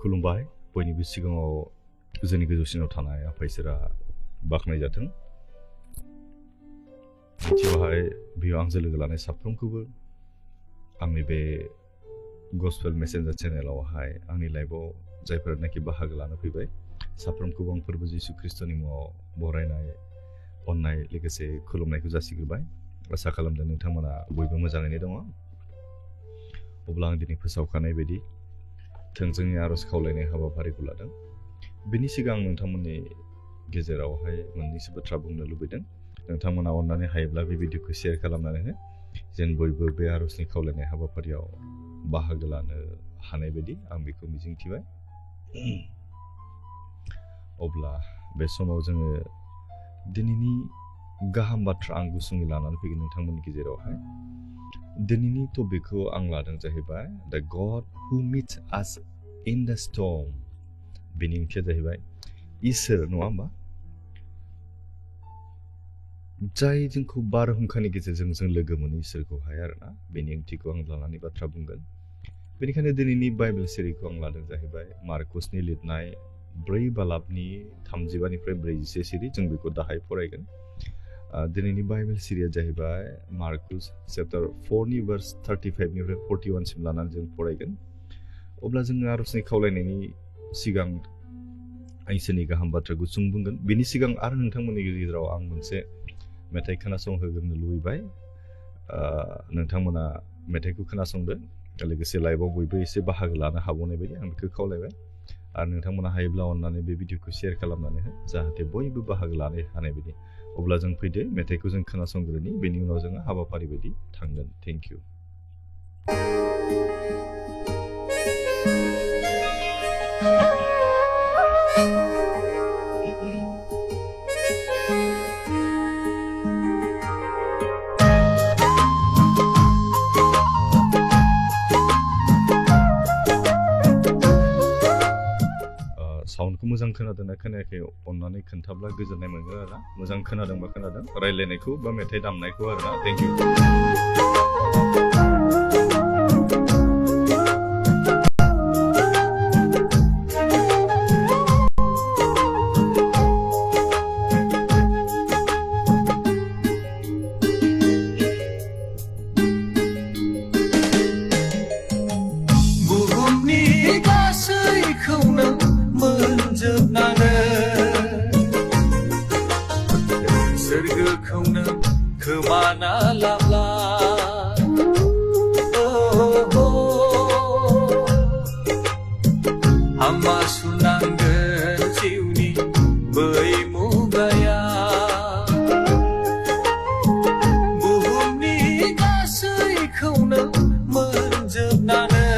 खुलुमबाय बयनिबो सिगाङाव जोंनि गोजौसिनाव थानाय आफा इसोरा बाख्नाय जाथों। मिथिबाय बियो आंजों लोगो लानाय साफ्रोमखौबो आंनि बे गस्पेल मेसेन्जार चेनेलावहाय आंनि लाइफआव जायफोरनाखि बाहागो लानो फैबाय साफ्रोमखौबो आं फोरबो जिसु ख्रिस्टनि मुङाव बरायनाय अननाय लोगोसे खुलुमनायखौ जासिग्रोबाय। आसा खालामदों नोंथांमोना बयबो मोजाङैनो दङ। अब्ला आं दिनै फोसावखानाय बायदि थोंजोङै आरज खावलायनाय हाबाफारिखौ लादों। बेनि सिगां नोंथांमोननि गेजेरावहाय मोननैसो बाथ्रा बुंनो लुबैदों। नोंथांमोना अननानै हायोब्ला बे भिडिअखौ शेयार खालामनानै हो, जेन बयबो बे आरजनि खावलायनाय हाबाफारियाव बाहागो लानो हानाय बायदि आं बेखौ मिजिंथिबाय। अब्ला बे समाव जोङो दिनैनि गाहाम बाथ्रा आं गुसुङै लानानै फैगोन नोंथांमोननि गेजेरावहाय। दिनैनि टपिकखौ आं लादों जाहैबाय द गड हु मिट्स आस इन द स्टर्म। बेनि ओंथिया जाहैबाय इसोर, नङा होमबा, जाय जोंखौ बारहुंखानि गेजेरजों जों लोगो मोनो इसोरखौहाय आरोना। बेनि ओंथिखौ आं लानानै बाथ्रा बुंगोन। बेनिखायनो दिनैनि बाइबेल सिरिखौ आं लादों जाहैबाय मार्कुसनि लिरनाय 4 बालाबनि 35निफ्राय 46 सिरि। जों बेखौ दाहाय फरायगोन। दिनैनि बाइबेल सिरिया जाहैबाय मार्कुस चैप्टार 4नि भार्स 35निफ्राय 41 सिम लानानै जों फरायगोन। अब्ला जोङो आरजनि खावलायनायनि सिगां इसोरनि गाहाम बाथ्रा गुसुं बुंगोन। बेनि सिगां आरो नोंथांमोननि गेजेराव आं मोनसे मेथाइ खोनासंहोग्रोनो लुबैबाय। नोंथांमोना मेथाइखौ खोनासंदो, लोगोसे लाइभआव बयबो एसे बाहागो लानो हाबावनाय बायदि आं बेखौ खावलायबाय। आरो नोंथांमोना हायोब्ला अननानै बे भिडिअखौ शेयार खालामनानै हो, जाहाथे बयबो बाहागो लानो हानाय बायदि। अब्ला जों फैदो मेथाइखौ जों खोनासंग्रोनि, बेनि उनाव जोङो हाबाफारि बायदि थांगोन। Thank you. साउन्डखौ मोजां खोनादोंना खोनायाखै अननानै खोन्थाब्ला गोजोननाय मोनगोन आरोना। मोजां खोनादोंबा खोनादों, रायज्लायनायखौ बा मेथाइ दामनायखौ आरोना। Thank U. खोमाना लाब्ला हामा सुनांगोन जिउनि बै मुगाया। बुहुमनि गासैखौनो मोनजोबनानै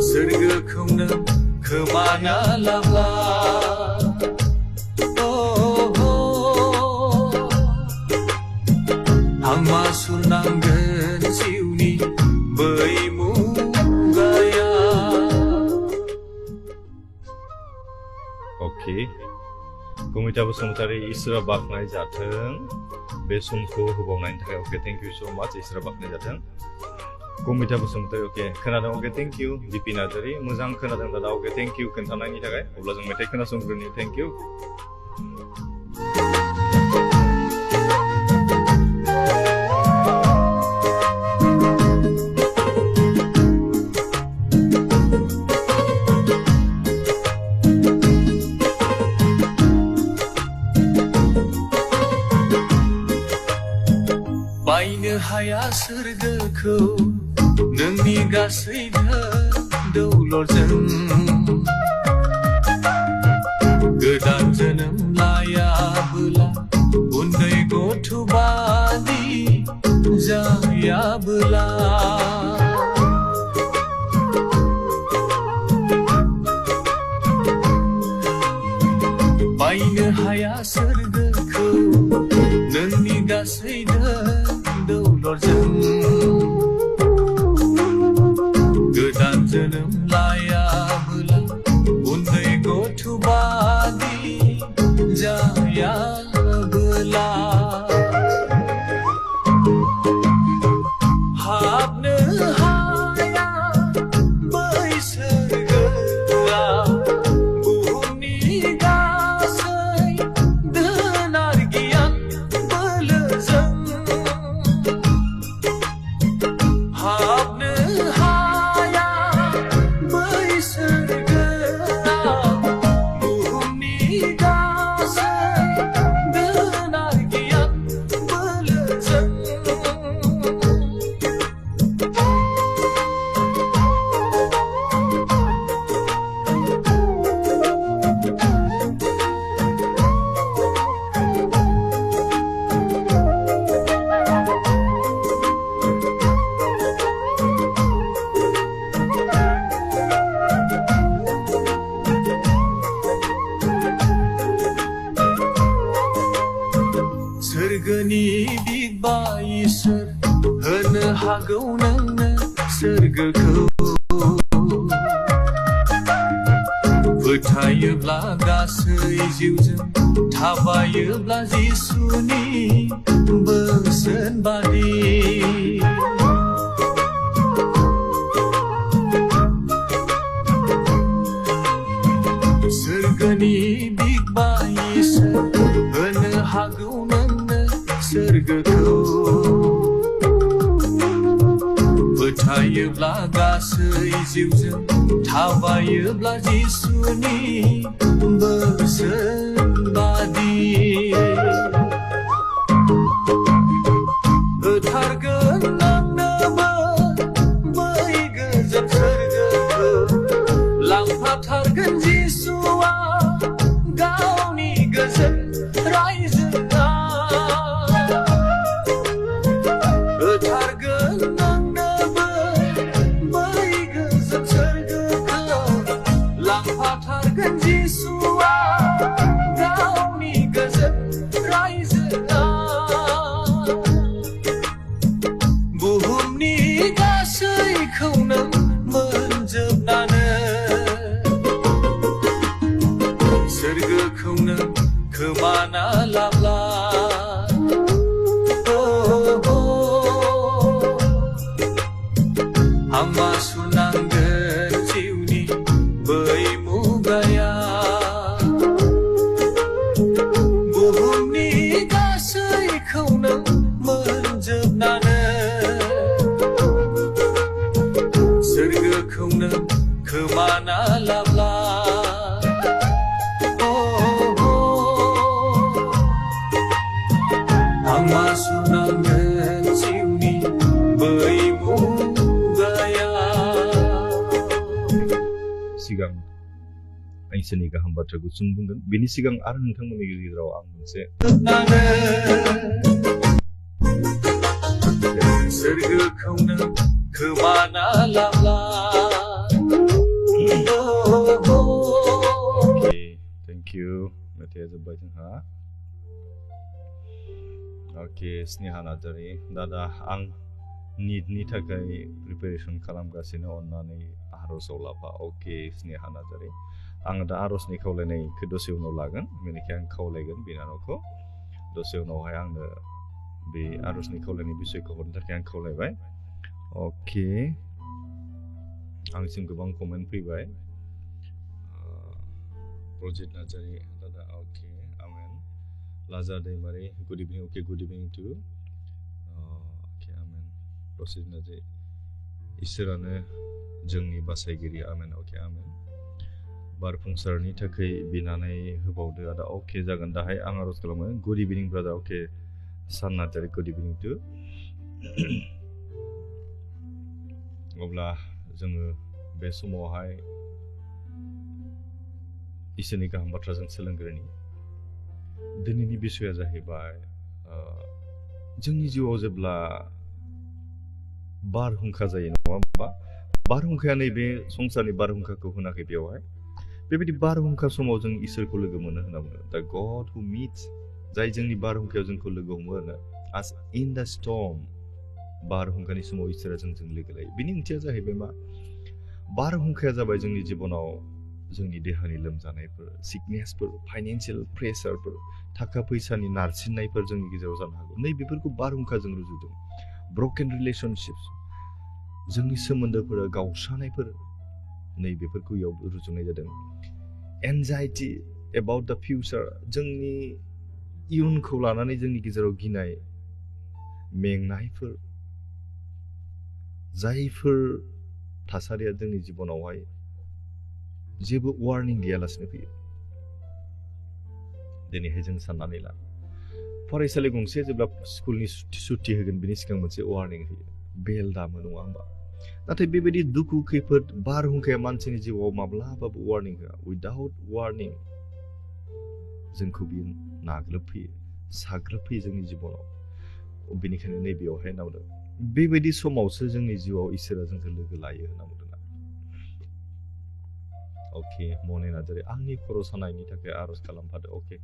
सोरगोखौनो खोमाना लाब्ला हामा सुनांगोन जिउनि बै मुगाया। अके, कमिता बसुमतारी, इसोरा बाख्नाय जाथों बे समखौ होबावनायनि थाखाय। अके, थेंक इउ स' माच। इसोरा बाख्नाय जाथों। कमिता बसुमतारी, अके खोनादों। अके, थेंक इउ। दिपि नार्जारी, मोजां खोनादों दादा। अके, थेंक इउ खोन्थानायनि थाखाय। अब्ला जों मेथाइ खोनासंग्रोनि। Thank you. बायनो हाया सोरगोखौ नोंनि गासै दौलतजों। गोदान जोनोम लायाबोला उन्दै गथ'बादि जायाबोला बायनो हाया सोरगोखौ नोंनि गासै दौलतजों। गोदान जोनोम लायाबोला उन्दै गथ'बादि जायाबोला हाबनो हाया हागौ नोंनो सोरगोखौ फोथायोब्ला गासै जिउजों थाबायोब्ला जिसुनि बोसोन बादि सोरगोनि बिगबा इसोर होनो हागौ नोंनो सोरगोखौ फोथायोब्ला गासै जिउजों थाबायोब्ला जिसुनि बोसोन बादि होथारगोन नोंनोबो बै गोजोन सोरगोखौ लांफाथारगोन जिसुआ गावनि गोजोन रायजोआव होथारगोन नोंनोबो बै गोजोन सोरगोखौ लांफाथारगोन जिसुआ गावनि गोजोन रायजोआव बुहुमनि गासैखौनो मोनजोबनानै सोरगोखौनो खोमाना लाब्ला हामा सुनांगोन जिउनि बै मुगाया बुहुमनि गासैखौनो मोनजोबनानै सोरगोखौनो खोमाना लाब्ला हामा सुनांगोन जिउनि बै मुगाया सिगां आं इसोरनि गाहाम बाथ्रा गुसुं बुंगोन बेनि सिगां आरो नोंथांमोननि गेजेराव आं मोनसे सोरगोखौनो खोमाना लाब्ला थेंक इउ मेथाइया जोब्बाय जोंहा अके स्नेहा नार्जारी दादा आं निटनि थाखाय प्रिपेरेसन खालामगासिनो अन्नानै आर'जाव लाफा अके स्नेहा नार्जारी आं दा आर'जनि खावलायनायखौ दसे उनाव लागोन बेनिखायनो आं खावलायगोन बिनानावखौ दसे उनावहाय आंनो बे आर'जनि खावलायनाय बिसयखौ हरनो थाखाय आं खावलायबाय अके आंसिम गोबां कमेन्ट फैबाय प्रजित नार्जारी दादा अके आमेन लाजा दैमारि गुड इभिनिं अके गुड इभिनिं टु अके आमेन प्रजित नार्जारी इसोरानो जोंनि बासायगिरि आमेन अके आमेन बारफुंसारनि थाखाय बिनानै होबावदो आदा अके जागोन दाहाय आं आर'ज खालामो गुड इभिनिं ब्रादार अके सान नार्जारी गुड इभिनिं टु अब्ला जोङो बे समावहाय इसोरनि गाहाम बाथ्राजों सोलोंग्रोनि दिनैनि बिसया जाहैबाय जोंनि जिउआव जेब्ला बारहुंखा जायो नङा होमबा बारहुंखाया नैबे संसारनि बारहुंखाखौ होनाखै बेवहाय बेबायदि बारहुंखा समाव जों इसोरखौ लोगो मोनो होनना बुङो दा गड हु मिट्स जाय जोंनि बारहुंखायाव जोंखौ लोगो हमो आरो आस इन द स्टर्म बारहुंखानि समाव इसोरा जोंजों लोगो लायो बेनि ओंथिया जाहैबाय मा बारहुंखाया जाबाय जोंनि जिबनाव जोंनि देहानि लोमजानायफोर सिकनेसफोर फाइनेन्सियेल प्रेसारफोर थाखा फैसानि नारसिननायफोर जोंनि गेजेराव जानो हागौ नै बेफोरखौ बारहुंखाजों रुजुदों ब्रकेन रिलेशनशिप्स जोंनि सोमोन्दोफोरा गावस्रानायफोर नै बेफोरखौ इयाव रुजुनाय जादों एनजाइटि एबाउट द फिउचार जोंनि इयुनखौ लानानै जोंनि गेजेराव गिनाय मेंनायफोर जायफोर थासारिया जोंनि जिबनावहाय जेबो वार्निं गैयालासिनो फैयो दिनैहाय जों साननानै ला फरायसालि गंसे जेब्ला स्कुलनि सुटि होगोन बिनि सिगां मोनसे वार्निं होयो बेल दामो नङा होमबा नाथाय बेबायदि दुखु खैफोद बारहुंखाया मानसिनि जिउआव माब्लाबाबो वार्निं होआ उइदाउट वार्निं जोंखौ बियो नाग्लोबफैयो साग्लोबफैयो जोंनि जिबनाव बेनिखायनो नैबेयावहाय नावदों बेबायदि समावसो जोंनि जिउआव इसोरा जोंखौ लोगो लायो होनना बुंदों अके मने नार्जारि आंनि खर' सानायनि थाखाय आर'ज खालामफादो अके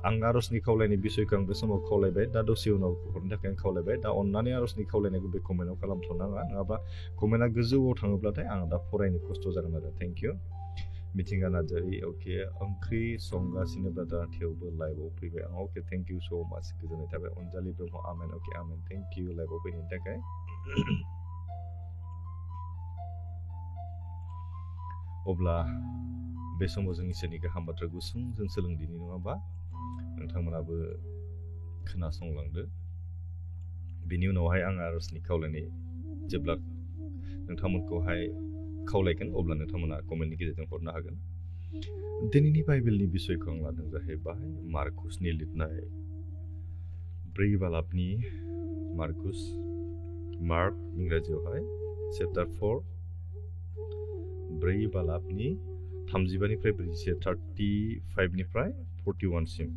आं आर'जनि खावलायनाय बिसयखौ आं बे समाव खावलायबाय दा दसे उनाव हरनो थाखाय आं खावलायबाय दा अननानै आर'जनि खावलायनायखौ बे कमेन्टआव खालामथ'नाङा नङाबा कमेन्टआ गोजौआव थाङोब्लाथाय आं दा फरायनो खस्थ' जागोन आरो थेंक इउ मिथिंगा नार्जारि अके ओंख्रि संगासिनोब्ला दा थेवबो लाइभआव फैबाय आं अके थेंक इउ स' माच गोजोननाय थाबाय अनजालि ब्रह्म आमेन अके आमेन थेंक इउ लाइभआव फैनायनि थाखाय अब्ला बे समाव जों इसोरनि गाहाम बाथ्रा गुसुं जों सोलोंदिनि नङा होमबा नोंथांमोनाबो खोनासंलांदो बिनि उनावहाय आं आर'जनि खावलायनाय जेब्ला नोंथांमोनखौहाय खावलायगोन अब्ला नोंथांमोना कमेन्टनि गेजेरजों हरनो हागोन दिनैनि बाइबेलनि बिसयखौ आं लादों जाहैबाय मार्कुसनि लिरनाय 4 बालाबनि मार्क इंराजियावहाय चेप्टार 4 4 बालाबनि 35निफ्राय 41 35निफ्राय 41 सिम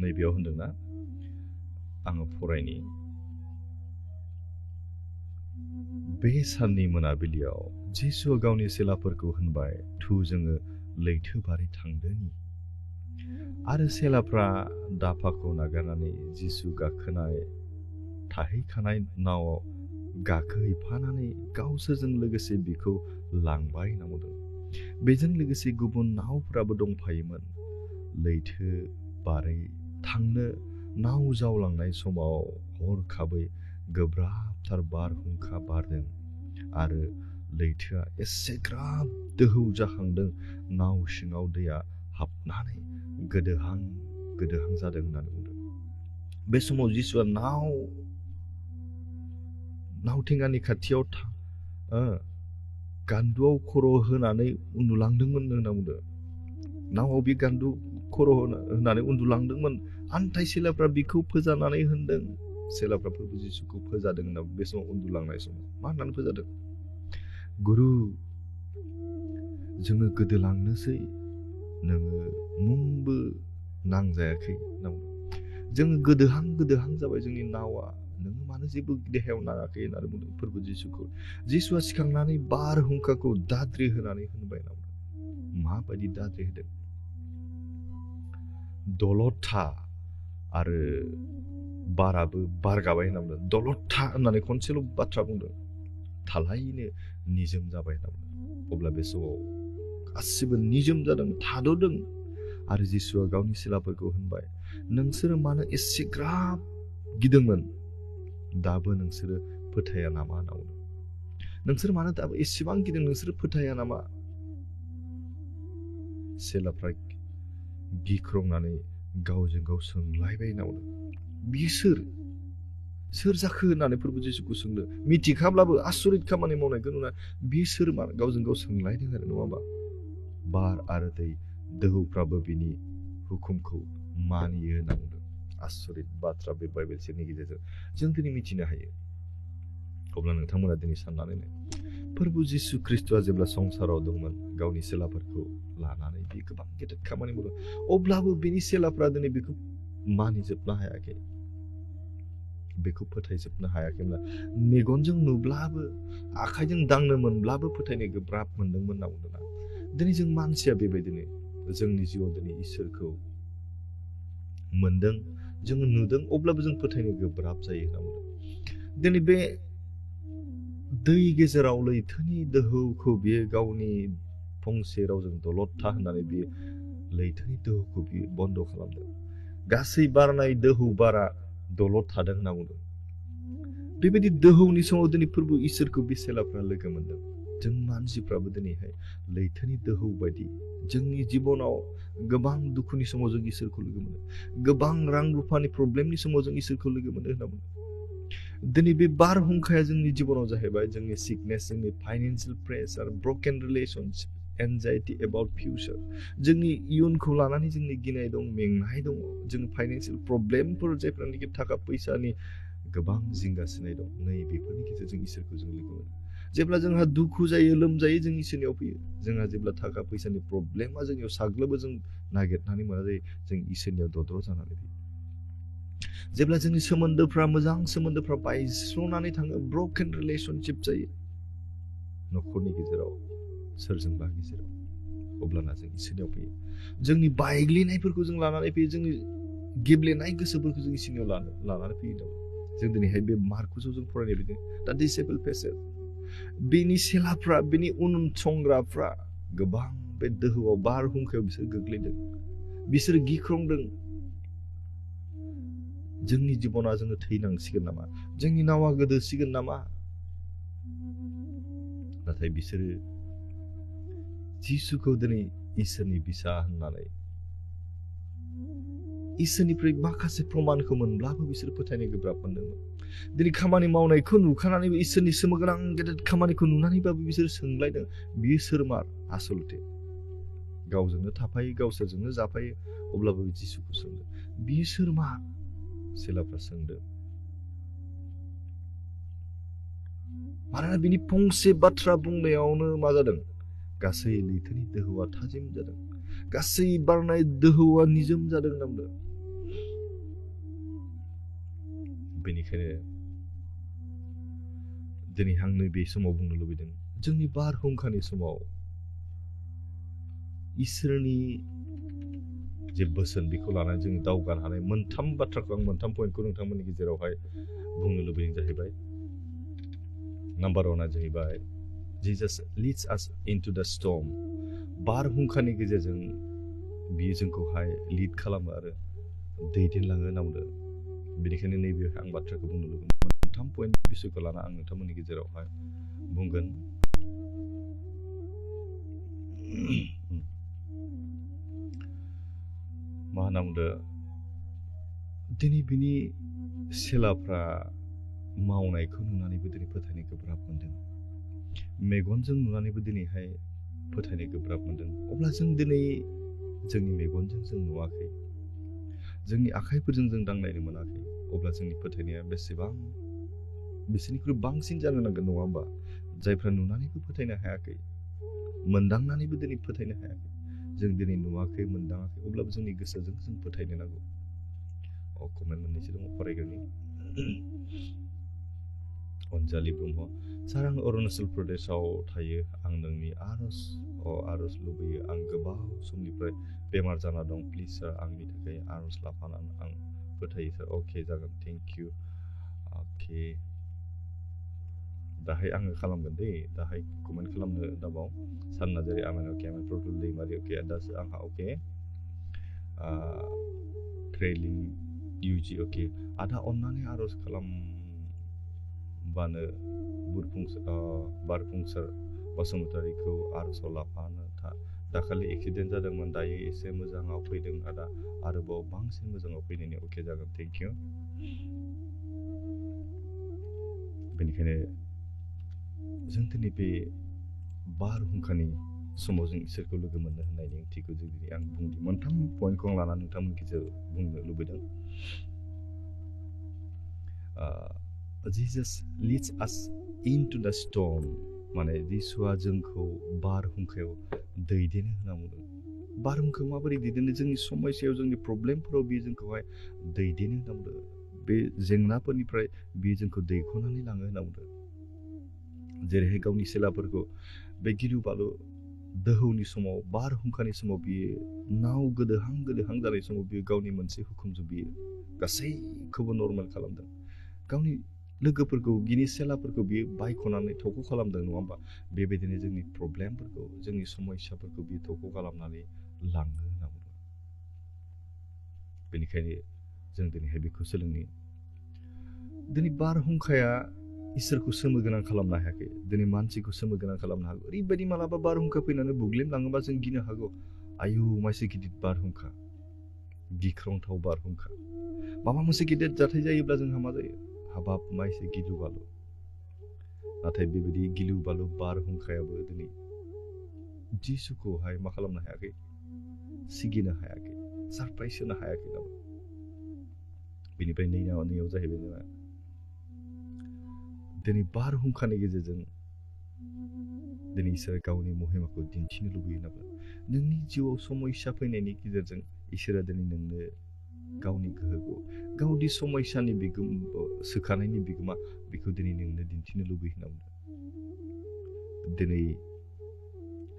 नैबेयाव होनदोंना आङो फरायनि बे साननि मोनाबिलियाव जिसुआ गावनि सेलाफोरखौ होनबाय थु जोङो लैथो बारि थांदोनि आरो सेलाफ्रा दाफाखौ नागारनानै जिसु गाखोनाय थाहैखानाय नावआव गाखोहैफानानै गावसोरजों लोगोसे बिखौ लांबाय होनना बुंदों बेजों लोगोसे गुबुन नावफ्राबो दंफायोमोन लैथो बारै थांनो नाव जावलांनाय समाव हरखाबै गोब्राबथार बारहुंखा बारदों आरो लैथोआ एसेग्राब दोहौ जाखांदों नाव सिङाव दैया हाबनानै गोदोहां जादों होननानै बुंदों बे समाव जिसुआ नावथिंगानि खाथियाव गान्दुआव खर' होनानै उन्दुलांदोंमोन होनना बुंदों नावआव बे गान्दु खर' होनानै उन्दुलांदोंमोन आन्थाइ सेलाफ्रा बिखौ फोजानानै होनदों सेलाफ्रा प्रभु जिसुखौ फोजादों होनना बे समाव उन्दुलांनाय समाव मा होननानै फोजादों गुरु जोङो गोदोलांनोसै नोङो मुंबो नांजायाखै होनना बुंदों जोङो गोदोहां जाबाय जोंनि नावा नोङो मानो जेबो देहायाव नाङाखै होननानै बुंदों प्रभु जिसुखौ जिसुआ सिखांनानै बारहुंखाखौ दाद्रि होनानै होनबाय होनना बुंदों माबायदि दाद्रि होदों दलदथा आरो बाराबो बारगाबाय होनना बुंदों दलदथा होननानै खनसेल' बाथ्रा बुंदों थालायैनो निजोम जाबाय होनना बुंदों अब्ला बे समाव गासिबो निजोम जादों थाद'दों आरो जिसुआ गावनि सेलाफोरखौ होनबाय नोंसोरो मानो एसेग्राब गिदोंमोन दाबो नोंसोरो फोथाया नामा होनना बुंदों नोंसोर मानो दाबो एसेबां गिदों नोंसोरो फोथाया नामा सेलाफ्रा गिख्रंनानै गावजों गाव सोंलायबाय होनना बुंदों बिसोर सोर जाखो होननानै प्रभु जिसुखौ सोंदों मिथिखाब्लाबो आसरित खामानि मावनायखौ नुना बिसोर गावजों गाव सोंलायदों आरो नङा होमबा बार आरो दै दोहौफ्राबो बिनि हुकुमखौ मानियो होनना बुंदों आसरित बाथ्रा बे बाइबेल सेरनि गेजेरजों जों दिनै मिथिनो हायो अब्ला नोंथांमोना दिनै साननानै नाय प्रभु जिसु ख्रिस्ट'आ जेब्ला संसाराव दंमोन गावनि सेलाफोरखौ लानानै बे गोबां गेदेर खामानि मावदों अब्लाबो बिनि सेलाफ्रा दिनै बेखौ मानिजोबनो हायाखै बेखौ फोथायजोबनो हायाखैमोन मेगनजों नुब्लाबो आखाइजों दांनो मोनब्लाबो फोथायनो गोब्राब मोनदोंमोन होनना बुंदोंना दिनै जों मानसिया बेबायदिनो जोंनि जिउआव दिनै इसोरखौ मोनदों जोङो नुदों अब्लाबो जों फोथायनो गोब्राब जायो होनना बुंदों दिनै बे दै गेजेराव लैथोनि दोहौखौ बियो गावनि फंसे रावजों दलदथा होननानै बियो लैथोनि दोहौखौ बियो बन्द' खालामदों गासै बारनाय दोहौ बारा दलद थादों होनना बुंदों बेबायदि दोहौनि समाव दिनै प्रभु इसोरखौ बे सेलाफ्रा लोगो मोनदों जों मानसिफ्राबो दिनैहाय लैथोनि दोहौ बायदि जोंनि जिबनाव गोबां दुखुनि समाव जों इसोरखौ लोगो मोनो गोबां रां रुफानि प्रब्लेमनि समाव जों इसोरखौ लोगो मोनो होनना बुंदों दिनै बे बारहुंखाया जोंनि जिबनाव जाहैबाय जोंनि सिकनेस जोंनि financial pressure broken relationship anxiety about future जोंनि इयुनखौ लानानै जोंनि गिनाय दं मेंनाय दङ जों फाइनेन्सियेल प्रब्लेमफोर जायफ्रानोखि थाखा फैसानि गोबां जिंगासिनाय दं नै बेफोरनि गेजेरजों इसोरखौ जों लोगो मोनो जेब्ला जोंहा दुखु जायो लोमजायो जों इसोरनियाव फैयो जोंहा जेब्ला थाखा फैसानि प्रब्लेमा जोंनियाव साग्लोबो जों नागिरनानै मोना जायो जों इसोरनियाव दद्र' जानानै फैयो जेब्ला जोंनि सोमोन्दोफ्रा मोजां सोमोन्दोफ्रा बायस्र'नानै थाङो ब्रकेन रिलेशनशिप जायो न'खरनि गेजेराव सोरजोंबा गेजेराव अब्लाना जों इसोरनियाव फैयो जोंनि बायग्लिनायफोरखौ जों लानानै फैयो जोंनि गेब्लेनाय गोसोफोरखौ जों इसोरनियाव लानानै फैयो जों दिनैहाय बे मार्कुसाव जों फरायनाय बायदि दा डिसेबल पेसेज बेनि सेलाफ्रा बेनि उनसंग्राफ्रा गोबां बे दोहौआव बारहुंखायाव बिसोर गोग्लैदों बिसोर गिख्रंदों जोंनि जिबना जोङो थैनांसिगोन नामा जोंनि नावा गोदोसिगोन नामा नाथाय बिसोरो जिसुखौ दिनै इसोरनि बिसा होननानै इसोरनिफ्राय माखासे प्रमाणखौ मोनब्लाबो बिसोर फोथायनो गोब्राब मोनदोंमोन दिनै खामानि मावनायखौ नुखानानैबो इसोरनि सोमोगोनां गेदेर खामानिखौ नुनानैबाबो बिसोर सोंलायदों बियो सोरमार आसलथे गावजोंनो थाफायो गावसोरजोंनो जाफायो अब्लाबो जिसुखौ सोंदों बियो सोरमा सेलाफ्रा सोंदों मानोना बिनि फंसे बाथ्रा बुंनायावनो मा जादों गासै लैथोनि दोहौआ थाजिम जादों गासै बारनाय दोहौआ निजोम जादों होनना बुंदों बेनिखायनो दिनै आं नैबे समाव बुंनो लुबैदों जोंनि बारहुंखानि समाव इसोरनि जे बोसोन बेखौ लानानै जों दावगानो हानाय मोनथाम बाथ्राखौ आं मोनथाम पइन्टखौ नोंथांमोननि गेजेरावहाय बुंनो लुबैदों जाहैबाय नाम्बार 1 जाहैबाय Jesus leads us into the storm बारहुंखानि गेजेरजों बियो जोंखौहाय लिड खालामो आरो दैदेनलाङो होनना बुंदों बेनिखायनो नैबे आं बाथ्राखौ बुंनो लुबैदों मोनथाम पइन्ट बिसयखौ लाना आं नोंथांमोननि गेजेरावहाय बुंगोन मा होनना बुंदों दिनै बिनि सेलाफ्रा मावनायखौ नुनानैबो दिनै फोथायनो गोब्राब मोनदों मेगनजों नुनानैबो दिनैहाय फोथायनो गोब्राब मोनदों अब्ला जों दिनै जोंनि मेगनजों जों नुवाखै जोंनि आखाइफोरजों जों दांनायनो मोनाखै अब्ला जोंनि फोथायनाया बेसेबां बिसोरनिख्रुइ बांसिन जानो नांगोन नङा होमबा जायफ्रा नुनानैबो फोथायनो हायाखै मोनदांनानैबो दिनै फोथायनो हायाखै जों दिनै नुवाखै मोनदाङाखै अब्लाबो जोंनि गोसोजों जों फोथायनो नांगौ कमेन्ट मोननैसो दङ फरायग्रोनि अनजालि ब्रह्म सार आं अरुणाचल प्रदेशआव थायो आं नोंनि आरज लुबैयो आं गोबाव समनिफ्राय बेमार जाना दं प्लिज सार आंनि थाखाय आरज लाफानानै आं फोथायो सार अके जागोन थेंक इउ अके दाहाय आङो खालामगोन दे दाहाय कमेन्ट खालामनो दाबाव सान नार्जारि आमेन अके आमेन प्रफुल दैमारि अके दासो आंहा अके ट्रेलिं इउजि अके आदा अननानै आरज खालामबानो बारफुंसार बसुमतारिखौ आरजआव लाफानो दाखालि एक्सिडेन्ट जादोंमोन दायो एसे मोजाङाव फैदों आदा आरोबाव बांसिन मोजाङाव फैनायनि अके जागोन थेंक इउ बेनिखायनो जों दिनै बे बारहुंखानि समाव जों इसोरखौ लोगो मोननो होननायनि ओंथिखौ जों दिनै आं बुंदों मोनथाम पइन्टखौ आं लानानै नोंथांमोननि गेजेराव बुंनो लुबैदों Jesus leads us into the storm माने जिसुआ जोंखौ बारहुंखायाव दैदेनो होनना बुंदों बारहुंखायाव माबोरै दैदेनो जोंनि समस्यायाव जोंनि प्रब्लेमफोराव बियो जोंखौहाय दैदेनो होनना बुंदों बे जेंनाफोरनिफ्राय बियो जोंखौ दैख'नानै लाङो होनना बुंदों जेरैहाय गावनि सेलाफोरखौ बे गिलु बालु दोहौनि समाव बारहुंखानि समाव बियो नाव गोदोहां जानाय समाव बियो गावनि मोनसे हुकुमजों बियो गासैखौबो नर्मेल खालामदों गावनि लोगोफोरखौ गिनि सेलाफोरखौ बियो बायख'नानै थख' खालामदों नङा होमबा बेबायदिनो जोंनि प्रब्लेमफोरखौ जोंनि समस्याफोरखौ बियो थख' खालामनानै लाङो होनना बुंदों बेनिखायनो जों दिनैहाय बेखौ सोलोंनि दिनै बारहुंखाया इसोरखौ सोमोगोनां खालामनो हायाखै दिनै मानसिखौ सोमोगोनां खालामनो हागौ ओरैबायदि मालाबा बारहुंखा फैनानै बुग्लिमलाङोबा जों गिनो हागौ आयु मासे गिदिर बारहुंखा गिख्रंथाव बारहुंखा माबा मोनसे गिदिर जाथाय जायोब्ला जोंहा मा जायो हाबाब माइसे गिलु बालु नाथाय बेबायदि गिलु बालु बारहुंखायाबो दिनै जिसुखौहाय मा खालामनो हायाखै सिगिनो हायाखै सारप्राइज होनो हायाखै नामा बेनिफ्राय नैयाव जाहैबाय जोंहा दिनै बारहुंखानि गेजेरजों दिनै इसोर गावनि महिमाखौ दिन्थिनो लुबैयो नामा नोंनि जिउआव समस्या फैनायनि गेजेरजों इसोरा दिनै नोंनो गावनि गोहोखौ गावनि समस्यानि सोखानायनि बिगोमा बेखौ दिनै नोंनो दिन्थिनो लुबैयो होनना बुंदों दिनै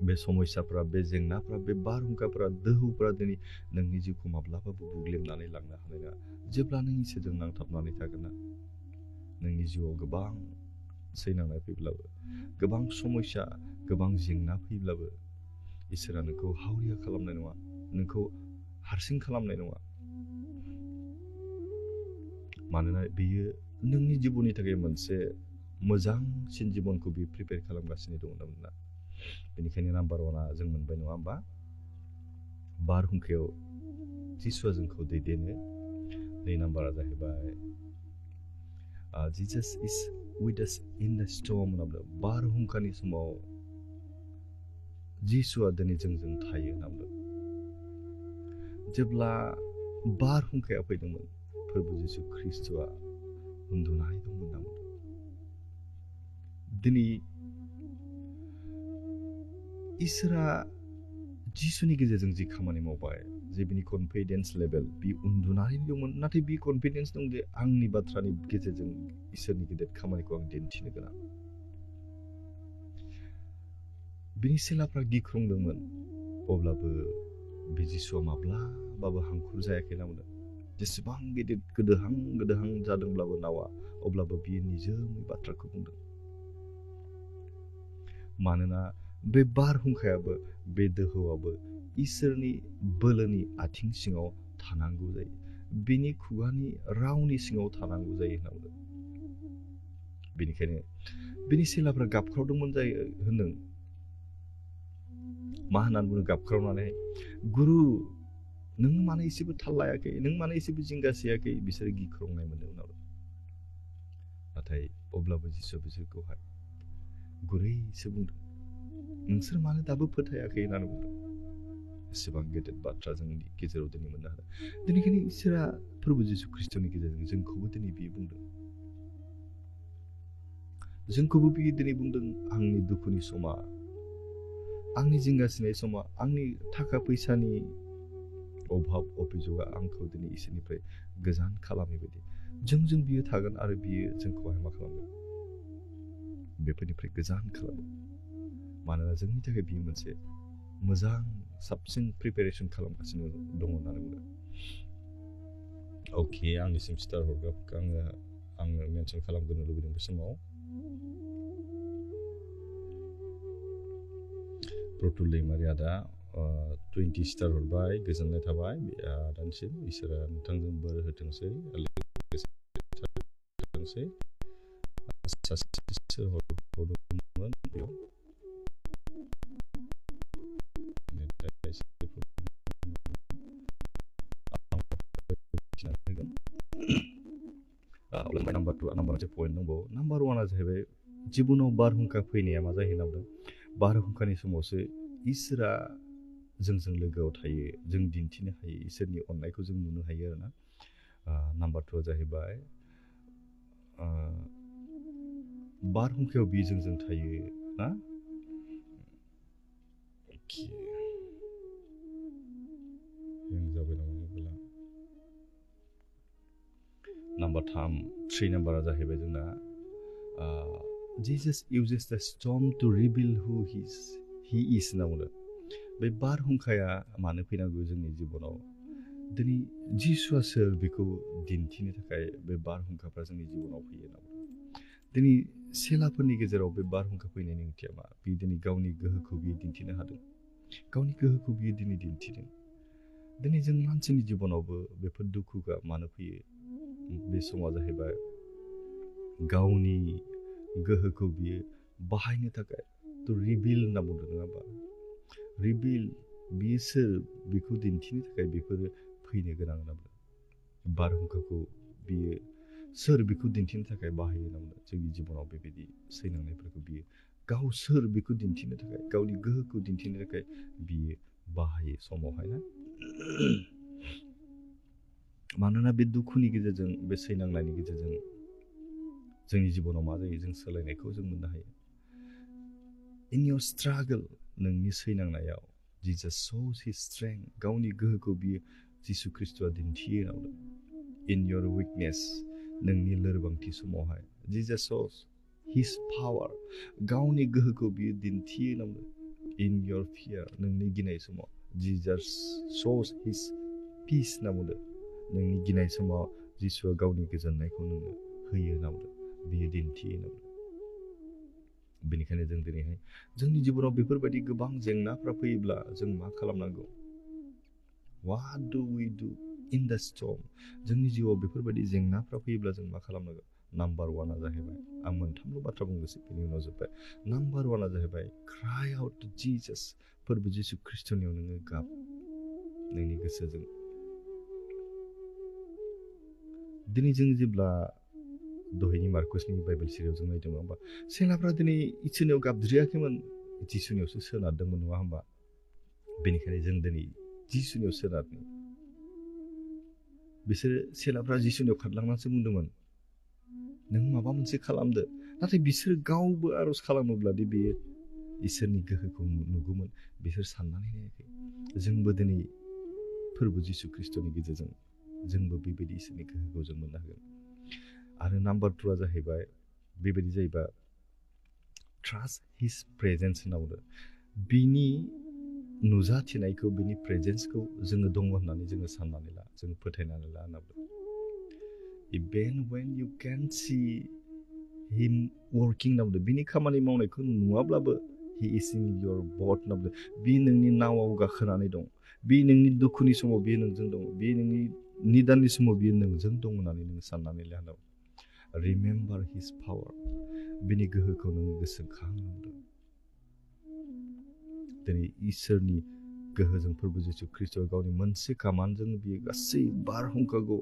बे समस्याफ्रा बे जेंनाफ्रा बे बारहुंखाफ्रा दोहौफ्रा दिनै नोंनि जिउखौ माब्लाबाबो बुग्लेमनानै लांनो हानाय नङा जेब्ला नों इसोरजों नांथाबनानै थागोन ना नोंनि जिउआव गोबां सैनांनाय फैब्लाबो गोबां समस्या गोबां जेंना फैब्लाबो इसोरा नोंखौ हावरिया खालामनाय नङा नोंखौ हारसिं खालामनाय नङा मानोना बियो नोंनि जिबननि थाखाय मोनसे मोजांसिन जिबनखौ बियो प्रिपेयार खालामगासिनो दङ ना बेनिखायनो नाम्बार 1आ जों मोनबाय नङा होमबा बारहुंखायाव जिसुआ जोंखौ दैदेनो 2 नाम्बारा जाहैबाय Jesus is with us in the storm होनना बुंदों बारहुंखानि समाव जिसुआ दिनै जोंजों थायो होनना बुंदों जेब्ला बारहुंखाया फैदोंमोन प्रभु जिसु ख्रिस्ट'आ उन्दुनानै दंमोन होनना बुंदों दिनै इसोरा जिसुनि गेजेरजों जि खामानि मावबाय जे बिनि कनफिडेन्स लेभेल बि उन्दुनानै दंमोन नाथाय बि कनफिडेन्स दं जे आंनि बाथ्रानि गेजेरजों इसोरनि गेदेर खामानिखौ आं दिन्थिनो गोनां बिनि सेलाफ्रा गिख्रंदोंमोन अब्लाबो बे जिसुआ माब्लाबाबो हांखुर जायाखै होनना बुंदों जेसेबां गिदिर गोदोहां जादोंब्लाबो नावा अब्लाबो बियो निजोमै बाथ्राखौ बुंदों मानोना बे बारहुंखायाबो बे दोहौआबो इसोरनि बोलोनि आथिं सिङाव थानांगौ जायो बिनि खुगानि रावनि सिङाव थानांगौ जायो होनना बुंदों बेनिखायनो बिनि सेलाफ्रा गाबख्रावदोंमोन जायो होनदों मा होननानै बुङो गाबख्रावनानै गुरु नों मानो एसेबो थाल लायाखै नों मानो एसेबो जिंगासियाखै बिसोरो गिख्रंनाय मोनदों उनाव नाथाय अब्लाबो जिसुआ बिसोरखौहाय गुरैसो बुंदों नोंसोर मानो दाबो फोथायाखै होननानै बुंदों एसेबां गेदेर बाथ्रा जोंनि गेजेराव दिनै मोननो हादों दिनैखायनो इसोरा प्रभु जिसु ख्रिस्ट'नि गेजेरजों जोंखौबो दिनै बियो बुंदों जोंखौबो बियो दिनै बुंदों आंनि दुखुनि समा आंनि जिंगासिनाय समा आंनि थाखा फैसानि अभाब अभिजोगा आंखौ दिनै इसोरनिफ्राय गोजान खालामै बायदि जोंजों बियो थागोन आरो बियो जोंखौहाय मा खालामगोन बेफोरनिफ्राय गोजान खालामो मानोना जोंनि थाखाय बियो मोनसे मोजां साबसिन प्रिपेरेसन खालामगासिनो दङ होननानै बुंदों अके आंनिसिम स्टार हरग्राफोरखौ आङो मेनसन खालामग्रोनो लुबैदों बे समाव प्रतुल दैमारि आदा 20 स्टार हरबाय गोजोननाय थाबाय आदानिसिम इसोरा नोंथांजों बोर होथोंसै सासे हरदोंमोन बेयाव नाम्बार 2 नाम्बार मोनसे पइन्ट दंबावो नाम्बार 1आ जाहैबाय जिबनाव बारहुंखा फैनाया मा जायो होनना बुंदों बारहुंखानि समावसो इसोरा जोंजों लोगोआव थायो जों दिन्थिनो हायो इसोरनि अननायखौ जों नुनो हायो आरोना नाम्बार 2आ जाहैबाय बारहुंखायाव बि जोंजों थायो ना जाबाय नामा मबाइला नाम्बार 3 नाम्बारा जाहैबाय जोंना Jesus uses the storm to reveal who he is होनना बुंदों बे बारहुंखाया मानो फैनांगौ जोंनि जिबनाव दिनै जिसुआ सोर बेखौ दिन्थिनो थाखाय बे बारहुंखाफ्रा जोंनि जिबनाव फैयो होनना बुंदों दिनै सेलाफोरनि गेजेराव बे बारहुंखा फैनायनि ओंथिया मा बे दिनै गावनि गोहोखौ बियो दिन्थिनो हादों गावनि गोहोखौ बियो दिनै दिन्थिदों दिनै जों मानसिनि जिबनावबो बेफोर दुखुआ मानो फैयो बे समा जाहैबाय गावनि गोहोखौ बियो बाहायनो थाखाय रिभिल होनना बुंदों नङा होमबा रिभिल बियो सोर बेखौ दिन्थिनो थाखाय बेफोरो फैनो गोनां होनना बुंदों बारहुंखाखौ बियो सोर बेखौ दिन्थिनो थाखाय बाहायो होनना बुंदों जोंनि जिबनाव बेबायदि सैनांनायफोरखौ बियो गाव सोर बेखौ दिन्थिनो थाखाय गावनि गोहोखौ दिन्थिनो थाखाय बियो बाहायो समावहाय ना मानोना बे दुखुनि गेजेरजों बे सैनांनायनि गेजेरजों जोंनि जिबनाव मा जायो जों सोलायनायखौ जों मोननो हायो इन योर स्ट्रागल नोंनि सैनांनायाव जिजास शोस हिज स्ट्रेंथ गावनि गोहोखौ बियो जिसु ख्रिस्ट'आ दिन्थियो होनना इन योर उइकनेस नोंनि लोरबांथि समावहाय जिजास शोस his power गावनि गोहोखौ बियो दिन्थियो नामा in your fear नोंनि गिनाय समाव Jesus shows his peace नामा नोंनि गिनाय समाव जिसुआ गावनि गोजोननायखौ नोंनो होयो नामा बियो दिन्थियो नामा बेनिखायनो जों दिनैहाय जोंनि जिबनाव बेफोरबायदि गोबां जेंनाफ्रा फैयोब्ला जों मा खालामनांगौ What do we do in the storm जोंनि जिउआव बेफोरबायदि जेंनाफ्रा फैयोब्ला जों मा खालामनांगौ नाम्बार 1 आ जाहैबाय आं मोनथामल' बाथ्रा बुंनोसै बेनि उनाव जोब्बाय नाम्बार 1 आ जाहैबाय cry out to Jesus फोरबो जिसु ख्रिस्टनियाव नोङो गाब नोंनि गोसोजों दिनै जों जेब्ला दहायनि मार्कसनि बाइबेल सिरियाव जों नायदों नङा होमबा सेलाफ्रा दिनै इसोरनियाव गाबज्रियाखैमोन जिसुनियावसो सोनारदोंमोन नङा होमबा बेनिखायनो जों दिनै जिसुनियाव सोनारनि बिसोर सेलाफ्रा जिसुनियाव खारलांनानैसो बुंदोंमोन नों माबा मोनसे खालामदो नाथाय बिसोर गावबो आरज खालामोब्ला दि बेयो इसोरनि गोहोखौ नुगौमोन बिसोर साननानै नायाखै जोंबो दिनै फोरबो जिसु ख्रिस्टनि गेजेरजों जोंबो बेबायदि इसोरनि गोहोखौ जों मोननो हागोन आरो नाम्बार 2 आ जाहैबाय बेबायदि जायोबा ट्रास्ट हिज प्रेजेन्स होनना बुंदों बिनि नुजाथिनायखौ बिनि प्रेजेन्सखौ जोङो दङ होननानै जोङो साननानै ला जोङो फोथायनानै ला होनना बुंदों Even when you can see him working होनना बुंदों बिनि खामानि मावनायखौ नुवाब्लाबो he is in your boat होनना बुंदों बि नोंनि नावाव गाखोनानै दं बि नोंनि दुखुनि समाव बियो नोंजों दं बि नोंनि निदाननि समाव बियो नोंजों दं होननानै नों साननानै ला होनना Remember his power बिनि गोहोखौ नों गोसोखां होनना बुंदों दिनै इसोरनि गोहोजों फोरबो जिसु ख्रिस्टआ गावनि मोनसे कामानजों बियो गासै बारहुंखाखौ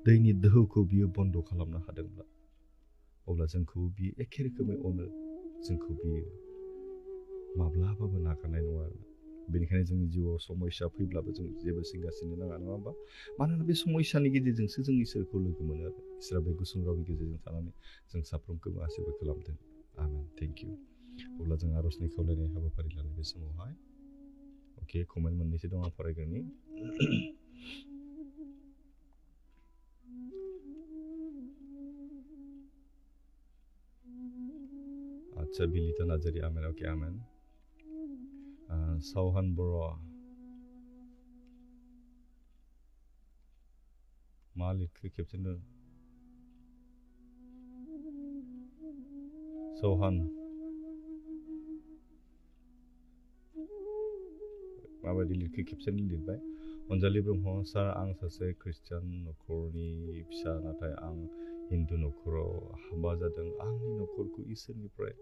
दैनि दोहौखौ बियो बन्द खालामनो हादोंब्ला अब्ला जोंखौ बियो एखे रोखोमै अनो जोंखौ बियो माब्लाबाबो नागारनाय नङा बेनिखायनो जोंनि जिउआव समस्या फैब्लाबो जों जेबो सिंगासिनो नाङा नङा होमबा मानोना बे समस्यानि गेजेरजोंसो जों इसोरखौ लोगो मोनो आरो इसोरा बे गुसुं रावनि गेजेरजों थानानै जों साफ्रोमखौबो आशीर्बाद खालामदों आमेन थेंक इउ अब्ला जों आरजनि खावलायनाय हाबाफारि लानाय बे समावहाय अके कमेन्ट मोननैसो दं आं फरायग्रोनि आच्छा बिलिता नार्जारि आमेन अके आमेन सावहान बर' मा लिरखो खेबसेनो सौहान माबायदि लिरखो खेबसेनो लिरबाय अनजालि ब्रह्म सार आं सासे ख्रिस्टियान नखरनि फिसा नाथाय आं हिन्दु नखराव हाबा जादों आंनि नखरखौ इसोरनिफ्राय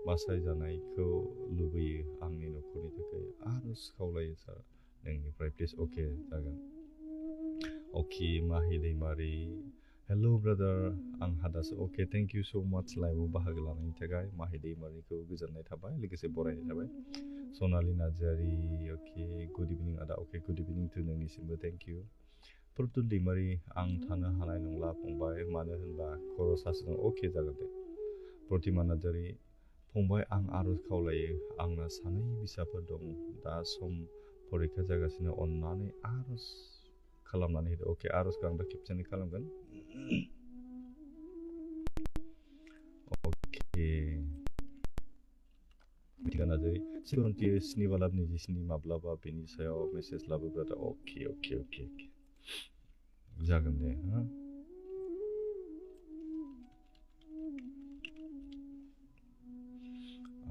बासायजानायखौ लुबैयो आंनि नखरनि थाखाय आरज खावलायो सार नोंनिफ्राय प्लिज अके जागोन अके माहि दैमारि हेलो ब्रादार आं हादासो अके थेंक इउ सो माच लाइभआव बाहागो लानायनि थाखाय माहि दैमारिखौ गोजोननाय थाबाय लोगोसे बरायनाय थाबाय सनालि नार्जारि अके गुड इभिनिं आदा अके गुड इभिनिं टु नोंनिसिमबो थेंक इउ प्रतुल दैमारि आं थानो हानाय नंला फंबाय मानो होनबा खर' सासोदों अके जागोन दे प्रतिमा नार्जारि फंबाय आं आरज खावलायो आंना सानै बिसाफोर दं दा सम फरिखा जागासिनो अन्नानै आरज खालामनानै होदो अके आरजखौ आं दा खेबसेनो खालामगोन अके प्रतिमा नार्जारि सिगांथि स्निबालाब 27 माब्लाबा बेनि सायाव मेसेज लाबोब्ला अके अके अके अके जागोन दे हा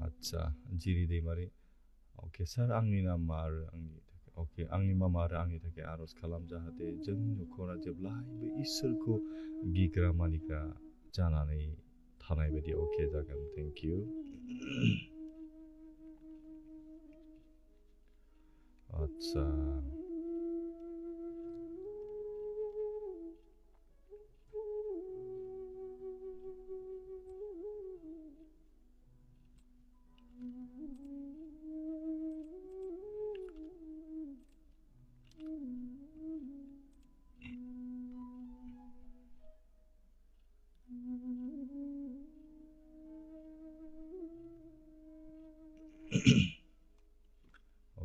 आच्छा जिरि दैमारि अके सार आंनि नामा आरो आंनि थाखाय अके आंनि मामा आरो आंनि थाखाय आरज खालाम जाहाथे जोंनि नखरा जेब्लायबो इसोरखौ गिग्रा मानिग्रा जानानै थानाय बायदि अके जागोन थेंक इउ आच्छा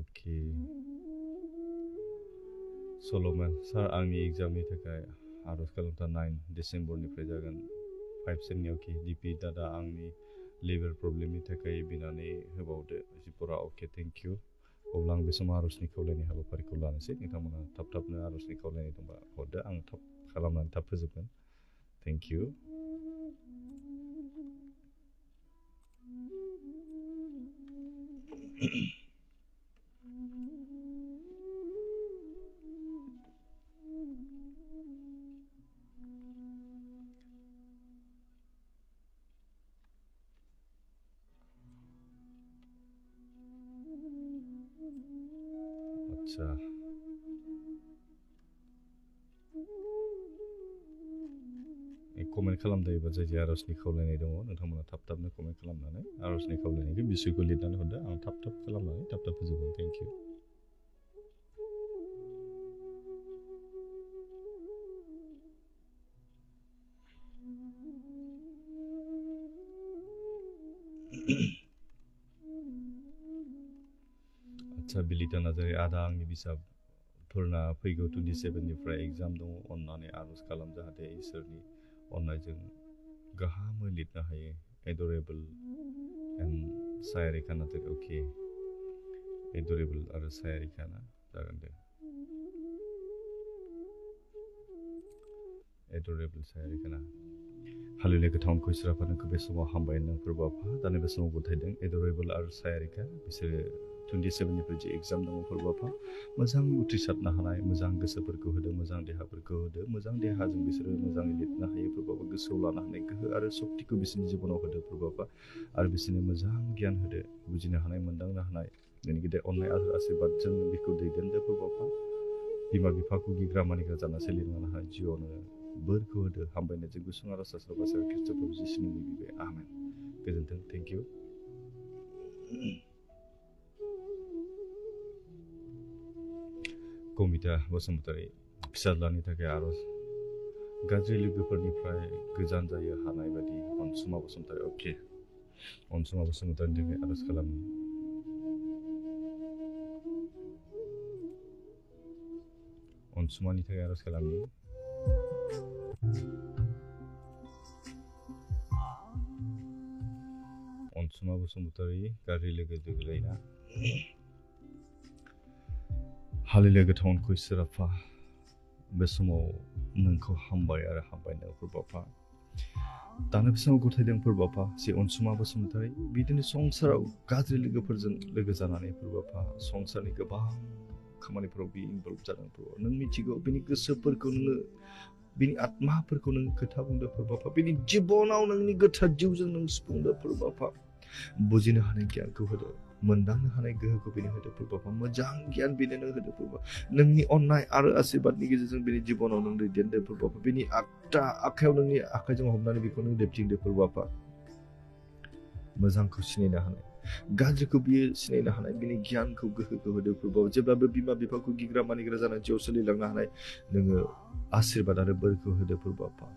अके सल'मन सार आंनि एग्जामनि थाखाय आरज खालामथा 9 डिसेम्बरनिफ्राय जागोन 5 सेन्टनि अके डिपि दादा आंनि लिभार प्रब्लेमनि थाखाय बिनानै होबावदो जिपरा अके थेंक इउ अब्ला आं बे समाव आर'जनि खावलायनाय हाबाफारिखौ लानोसै नोंथांमोना थाबनो आर'जनि खावलायनाय दंबा हरदो आं थाब खालामनानै थाब फोजोबगोन थेंक इउ आच्छा कमेन्ट खालामदायोबा जाय आर'जनि खावलायनाय दङ नोंथांमोना थाबनो कमेन्ट खालामनानै आर'जनि खावलायनायखौ बिसयखौ लिरनानै हरदो आं थाब खालामनानै थाब फोजोबगोन थेंक इउ आच्छा बिलिता नार्जारि आदा आंनि बिजाबफोरना फैगौ 27 निफ्राय एग्जाम दङ अननानै आर'ज खालाम जाहाथे इसोरनि अननायजों गाहामै लिरनो हायो एडरेबल एन्ड सायारिका नार्जारि अके एडरेबल आरो सायारिका ना जागोन दे एडरेबल सायारिका ना हालेलुया गोथावखौ इसोरा नोंखौ बे समाव हामबाय नों फोरबो आफा दानि बे समाव गथायदों एडरेबल आरो सायारिका बिसोरो 27 निफ्राय जे एग्जाम दङ फोरबो आफा मोजां उथ्रिसारनो हानाय मोजां गोसोफोरखौ होदो मोजां देहाफोरखौ होदो मोजां देहाजों बिसोरो मोजाङै लिरनो हायो फोरबो आफा गोसोआव लानो हानाय गोहो आरो शक्तिखौ बिसोरनि जिबनाव होदो फोरबो आफा आरो बिसोरनो मोजां गियान होदो बुजिनो हानाय मोनदांनो हानाय नोंनि गेदेर अननाय आरो आशीर्बादजों बेखौ दैदेनदो फोरबो आफा बिमा बिफाखौ गिग्रा मानिग्रा जाना सोलिलांनो हानाय जिउआवनो बोरखौ होदो हामबायनायजों गुसुं आर'ज सास्राबासार ख्रीष्ट प्रभु जिसुनि मुङै बिबाय आमेन गोजोन्थों थेंक इउ कमिता बसुमतारी फिसाज्लानि थाखाय आर'ज गाज्रि लोगोफोरनिफ्राय गोजान जायो हानाय बायदि अनसुमा बसुमतारी अके अनसुमा बसुमतारीनि थाखाय आर'ज खालामो अनसुमानि थाखाय आर'ज खालामो अनसुमा बसुमतारी गाज्रि लोगो दोगलायना हालेलुया गोथावखौ इसोर आफा बे समाव नोंखौ हामबाय आरो हामबायनो फोरबो आफा दानो बे समाव गथायदों फोरबो आफा जे अनसुमा बसुमतारी बिदिनो संसाराव गाज्रि लोगोफोरजों लोगो जानानै फोरबो आफा संसारनि गोबां खामानिफोराव बि इनभल्भ जादों फोरबो नों मिथिगौ बिनि गोसोफोरखौ नोङो बिनि आत्माफोरखौ नों खोथा बुंदो फोरबो आफा बिनि जिबनाव नोंनि गोथार जिउजों नों सुफुंदो फोरबो आफा बुजिनो हानाय गियानखौ होदो मोनदांनो हानाय गोहोखौ बेनो होदो फोरबो आफा मोजां गियान बेनो नों होदो फोरबो नोंनि अननाय आरो आशीर्बादनि गेजेरजों बिनि जिबनाव नों दैदेनदो फोरबो आफा बिनि आगदा आखायाव नोंनि आखाइजों हमनानै बेखौ नों देबथिंदो फोरबो आफा मोजांखौ सिनायनो हानाय गाज्रिखौ बियो सिनायनो हानाय बिनि गियानखौ गोहोखौ होदो फोरबो जेब्लाबो बिमा बिफाखौ गिग्रा मानिग्रा जानानै जिउआव सोलिलांनो हानाय नोङो आशीर्बाद आरो बोरखौ होदो फोरबो आफा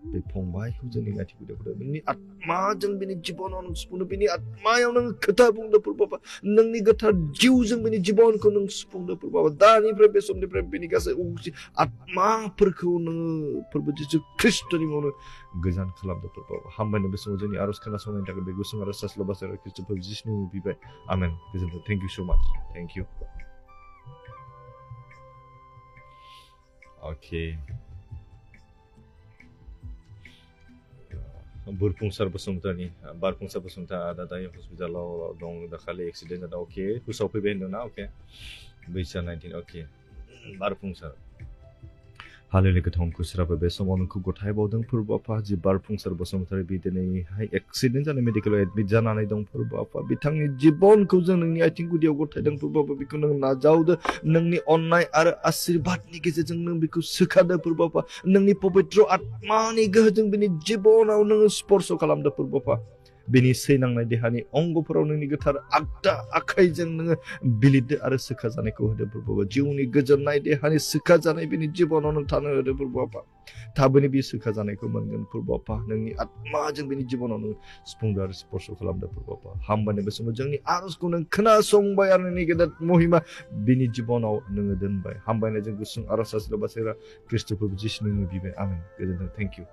बे फंबायखौ जोंनि आथिं गुदियाव नोंनि आत्माजों बिनि जिबनाव नों सुफुंदो बिनि आत्मायाव नों खोथा बुंदो फोरबो आफा नोंनि गोथार जिउजों बिनि जिबनखौ नों सुफुंदो फोरबो आफा दानिफ्राय बे समनिफ्राय बिनि गासै आत्माफोरखौ नोङो फोरबो जिसु ख्रीष्टनि मुङावनो गोजान खालामदो फोरबो आफा हामबायनो बे समाव जोंनि आर'ज खोनासंनायनि थाखाय बे गुसुं आर'ज सास्लाबासार ख्रीष्ट प्रभु जिसुनि मुङाव बिबाय आमेन गोजोन्थों thank you so much thank you अके बुरफुंसार बसुमतारी बारफुंसार बसुमतारी आदा दायो हस्पिटालाव दं दाखालि एक्सिडेन्ट जादों अके हुसाव फैबाय होनदों ना अके बैसोआ 19 अके बारफुंसार हालेलुया गोथावखौ इसोराबो बे समाव नोंखौ गथायबावदों फोरबो आफा जि बारफुंसार बसुमतारी बि दिनैहाय एक्सिडेन्ट जानाय मेडिकेलाव एडमिट जानानै दं फोरबो आफा बिथांनि जिबनखौ जों नोंनि आथिं गुदियाव गथायदों फोरबो आफा बेखौ नों नाजावदो नोंनि अननाय आरो आशीर्बादनि गेजेरजों नों बेखौ सोखादो फोरबो आफा नोंनि पबित्र आत्मानि गोहोजों बिनि जिबनाव नोङो स्पर्श खालामदो फोरबो आफा बिनि सैनांनाय देहानि अंगफोराव नोंनि गोथार आगदा आखाइजों नोङो बिलिरदो आरो सोखा जानायखौ होदो फोरबो जिउनि गोजोननाय देहानि सोखा जानाय बिनि जिबनाव नों थानो होदो फोरबो आफा थाबैनो बे सोखा जानायखौ मोनगोन फोरबो आफा नोंनि आत्माजों बिनि जिबनाव नों सुफुंदो आरो स्पर्श खालामदो फोरबो आफा हामबायनो बे समाव जोंनि आर'जखौ नों खोनासंबाय आरो नोंनि गेदेर महिमा बिनि जिबनाव नोङो दोनबाय हामबायनायजों गुसुं आर'ज सास्राबासार ख्रीष्ट प्रभु जिसुनि मुङाव बिबाय आमेन गोजोन्थों थेंक इउ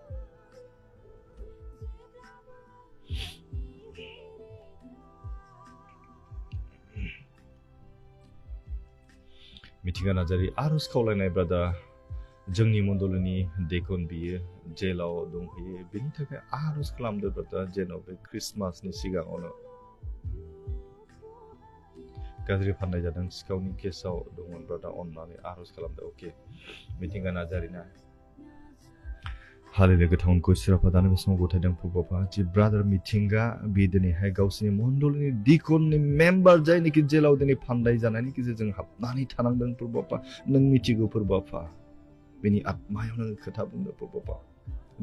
मिथिंगा नार्जारि आरज खावलायनाय ब्रादार जोंनि मण्डलनि देकन बियो जेलाव दंहैयो बेनि थाखाय आरज खालामदो ब्रादार जेन' बे ख्रिस्टमासनि सिगाङावनो गाज्रि फाननाय जादों सिखावनि केसाव दंमोन ब्रादार अननानै आरज खालामदो अके मिथिंगा नार्जारिना हालेलुया गोथावखौ सिराफा दानो बे समाव गथायदों प्रभुआ जि ब्रादार मिथिंगा बि दिनैहाय गावसिनि मण्डलनि दिकननि मेम्बार जायनिखि जेलाव दिनै फाननाय जानायनि गेजेरजों हाबनानै थानांदों प्रभुआ नों मिथिगौ प्रभुआ बेनि आत्मायाव नों खोथा बुंदो प्रभुआ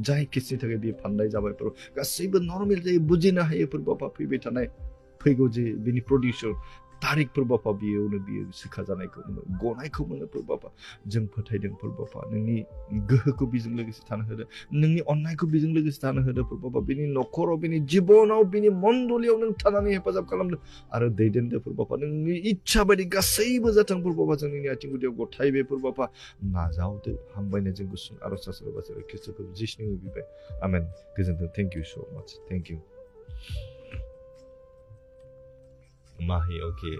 जाय केसनि थाखाय बे फाननाय जाबाय प्रभु गासैबो नर्मेल जायो बुजिनो हायो प्रभुआ फैबाय थानाय फैगौ जे बिनि प्रडिउसर तारिख प्रभुआ बियावनो बियो सिखा जानायखौ मोनो गनायखौ मोनो प्रभुआ जों फोथायदों प्रभुआ नोंनि गोहोखौ बिजों लोगोसे थानो होदो नोंनि अननायखौ बिजों लोगोसे थानो होदो प्रभुआ बिनि नखराव बिनि जिबनाव बिनि मण्डलियाव नों थानानै हेफाजाब खालामदो आरो दैदेनदो प्रभुआ नोंनि इच्छा बायदि गासैबो जाथों प्रभुआ जों नोंनि आथिं गुदियाव गथायबाय प्रभुआ नाजावदो हामबायनायजों गुसुं आरज सारबाय ख्रिस्टखौ जिसुनि बिबाय आमेन गोजोनथों thank you so much thank U माहि ओके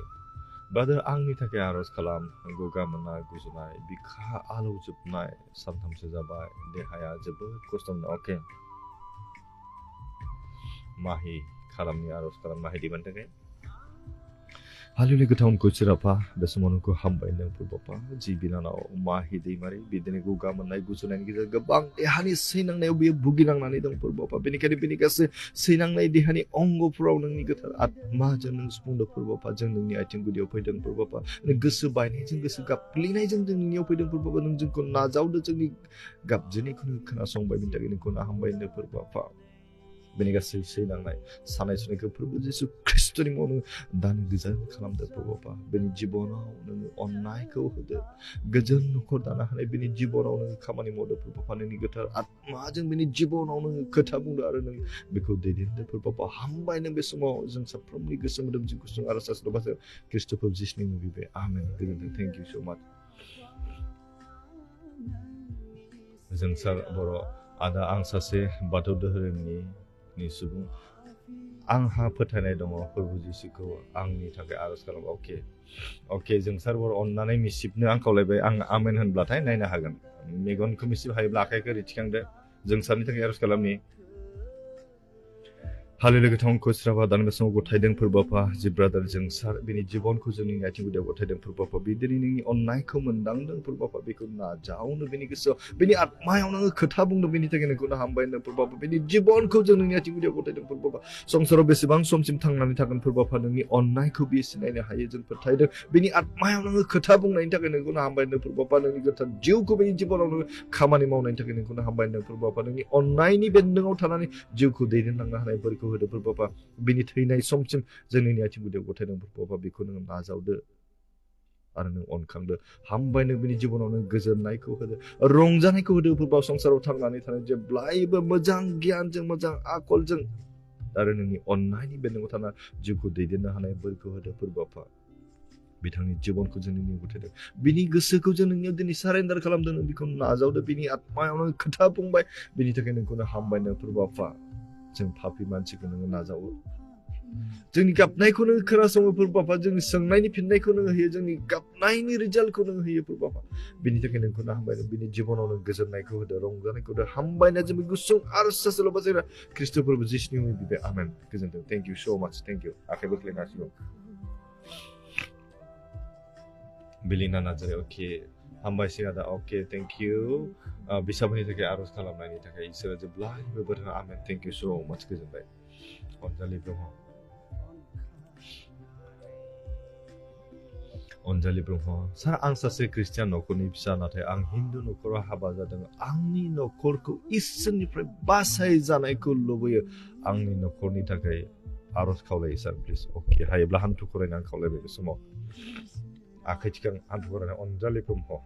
ब्रादार आंनि थाखाय आरज खालाम गगा मोननाय गुजुनाय बिखा आलौजोबनाय सानथामसो जाबाय देहाया जोबोद खस्थ' मोनो अके माहि खालामनि आरज खालाम माहि दिबान थाखाय हालेलुया गोथावखौ सिराफा बे समाव नोंखौ हामबाय होनदों प्रभुआ जि बिनानाव माहि दैमारि बिदिनो गगा मोननाय गुजुनायनि गेजेरजों गोबां देहानि सैनांनायाव बियो भुगिनांनानै दं प्रभुआ बेनिखायनो बिनि गासै सैनांनाय देहानि अंगफोराव नोंनि गोथार आत्माजों नों सुफुंदो प्रभुआ जों नोंनि आथिं गुदियाव फैदों प्रभुआ गोसो बायनायजों गोसो गाबफ्लेनायजों जों नोंनियाव फैदों प्रभुआ नों जोंखौ नाजावदो जोंनि गाबजेननायखौ नों खोनासंबाय बिनि थाखाय नोंखौ हामबाय होनदों प्रभुआ बेनि गासै सैनांनाय सानाय सुनायखौ प्रभु जिसु ख्रिस्टनि मुङाव नों दानो गोजोन खालामदो प्रभुआ बेनि जिबनाव नोङो अननायखौ होदो गोजोन न'खर दानो हानाय बेनि जिबनाव नोङो खामानि मावदो प्रभुआ नोंनि गोथार आत्माजों बेनि जिबनाव नोङो खोथा बुंदो आरो नों बेखौ दैदेनदो प्रभुआ हामबाय नों बे समाव जों साफ्रोमनि गोसो मोदोम जिउ गुसुं आरो सास्त्रबासो ख्रिस्टखौ जिसुनि मुङाव बिबाय आमेन गोजोनथों थेंक इउ सो माच जों सार बर' आदा आं सासे बाथौ धोरोमनि सुबुं आंहा फोथायनाय दङ प्रभु जिसुखौ आंनि थाखाय आरज खालाम अके जों सारवर अननानै मिसिबनो आं खावलायबाय आं आमेन होनब्लाथाय नायनो हागोन मेगनखौ मिसिब हायोब्ला आखाइखौ ओरै थिखांदो जों सारनि थाखाय आरज खालामनि हालेलुया गोथावखौ सिराफा दानो बे समाव गथायदों प्रभुआ जि ब्रादार जों सार बिनि जिबनखौ जोंनि आथिं गुदियाव गथायदों प्रभुआ बिदिनो नोंनि अननायखौ मोनदांदों प्रभुआ बेखौ नाजावनो बेनि गोसोआव बेनि आत्मायाव नोङो खोथा बुंदों बेनि थाखाय नोंखौ हामबाय होनदों प्रभुआ बेनि जिबनखौ जों नोंनि आथिं गुदियाव गथायदों प्रभुआ संसाराव बेसेबां समसिम थांनानै थागोन प्रभुआ नोंनि अननायखौ बियो सिनायनो हायो जों फोथायदों बेनि आत्मायाव नोङो खोथा बुंनायनि थाखाय नोंखौ हामबाय होनदों प्रभुआ नोंनि गोथार जिउखौ बेनि जिबनाव नोङो खामानि मावनायनि थाखाय नोंखौ हामबाय होनदों प्रभुआ नोंनि अननायनि बेन्दोङाव थानानै जिउखौ दैदेनलांनो हानाय बोरखौ होदो प्रभुआ बिनि थैनाय समसिम जोंनि आथिं गुदियाव गथायदों प्रभुआ बेखौ नों नाजावदो आरो नों अनखांदो हामबाय नों बिनि जिबनाव नों गोजोननायखौ होदो रंजानायखौ होदो प्रभुआ संसाराव थांनानै थानाय जेब्लायबो मोजां गियानजों मोजां आखलजों आरो नोंनि अननायनि बेन्दोङाव थाना जिउखौ दैदेननो हानाय बोरखौ होदो प्रभुआ बिथांनि जिबनखौ जों नोंनि गथायदों बिनि गोसोखौ जों नोंनियाव दिनै सारेन्डार खालामदों नों बेखौ नाजावदो बिनि आत्मायाव नों खोथा बुंबाय बिनि थाखाय नोंखौनो हामबाय नों प्रभुआ जों पापि मानसिखौ नोङो नाजावो जोंनि गाबनायखौ नों खोनासङो प्रभुआ जोंनि सोंनायनि फिननायखौ नों होयो जोंनि गाबनायनि रिजाल्टखौ नों होयो प्रभुआ बिनि थाखाय नोंखौनो हामबाय बिनि जिबनाव नों गोजोननायखौ होदो रंजानायखौ होदो हामबायना जों गुसुं आरो सासेल'बा जोंना ख्रिस्ट फोरबो जिसुनि मुङै बिबाय आमेन गोजोनथों thank you so much thank U आखाइ बोख्लायनांसिगौ बिलिना नार्जारि अके हामबायसै आदा अके थेंक इउ बिसाबनि थाखाय आरज खालामनायनि थाखाय इसोरा जेब्लायबो बोर हो आमेन थेंक इउ सो माच गोजोनबाय अनजालि ब्रह्म अनजालि ब्रह्म सार आं सासे ख्रिस्टियान न'खरनि फिसा नाथाय आं हिन्दु न'खराव हाबा जादों आंनि न'खरखौ इसोरनिफ्राय बासाय जानायखौ लुबैयो आंनि न'खरनि थाखाय आरज खावलायो सार प्लिज अके हायोब्ला हान्थु खरायना आं खावलायबाय बे समाव आखाइ थिखां हान्थु खरायना अनजालि ब्रह्म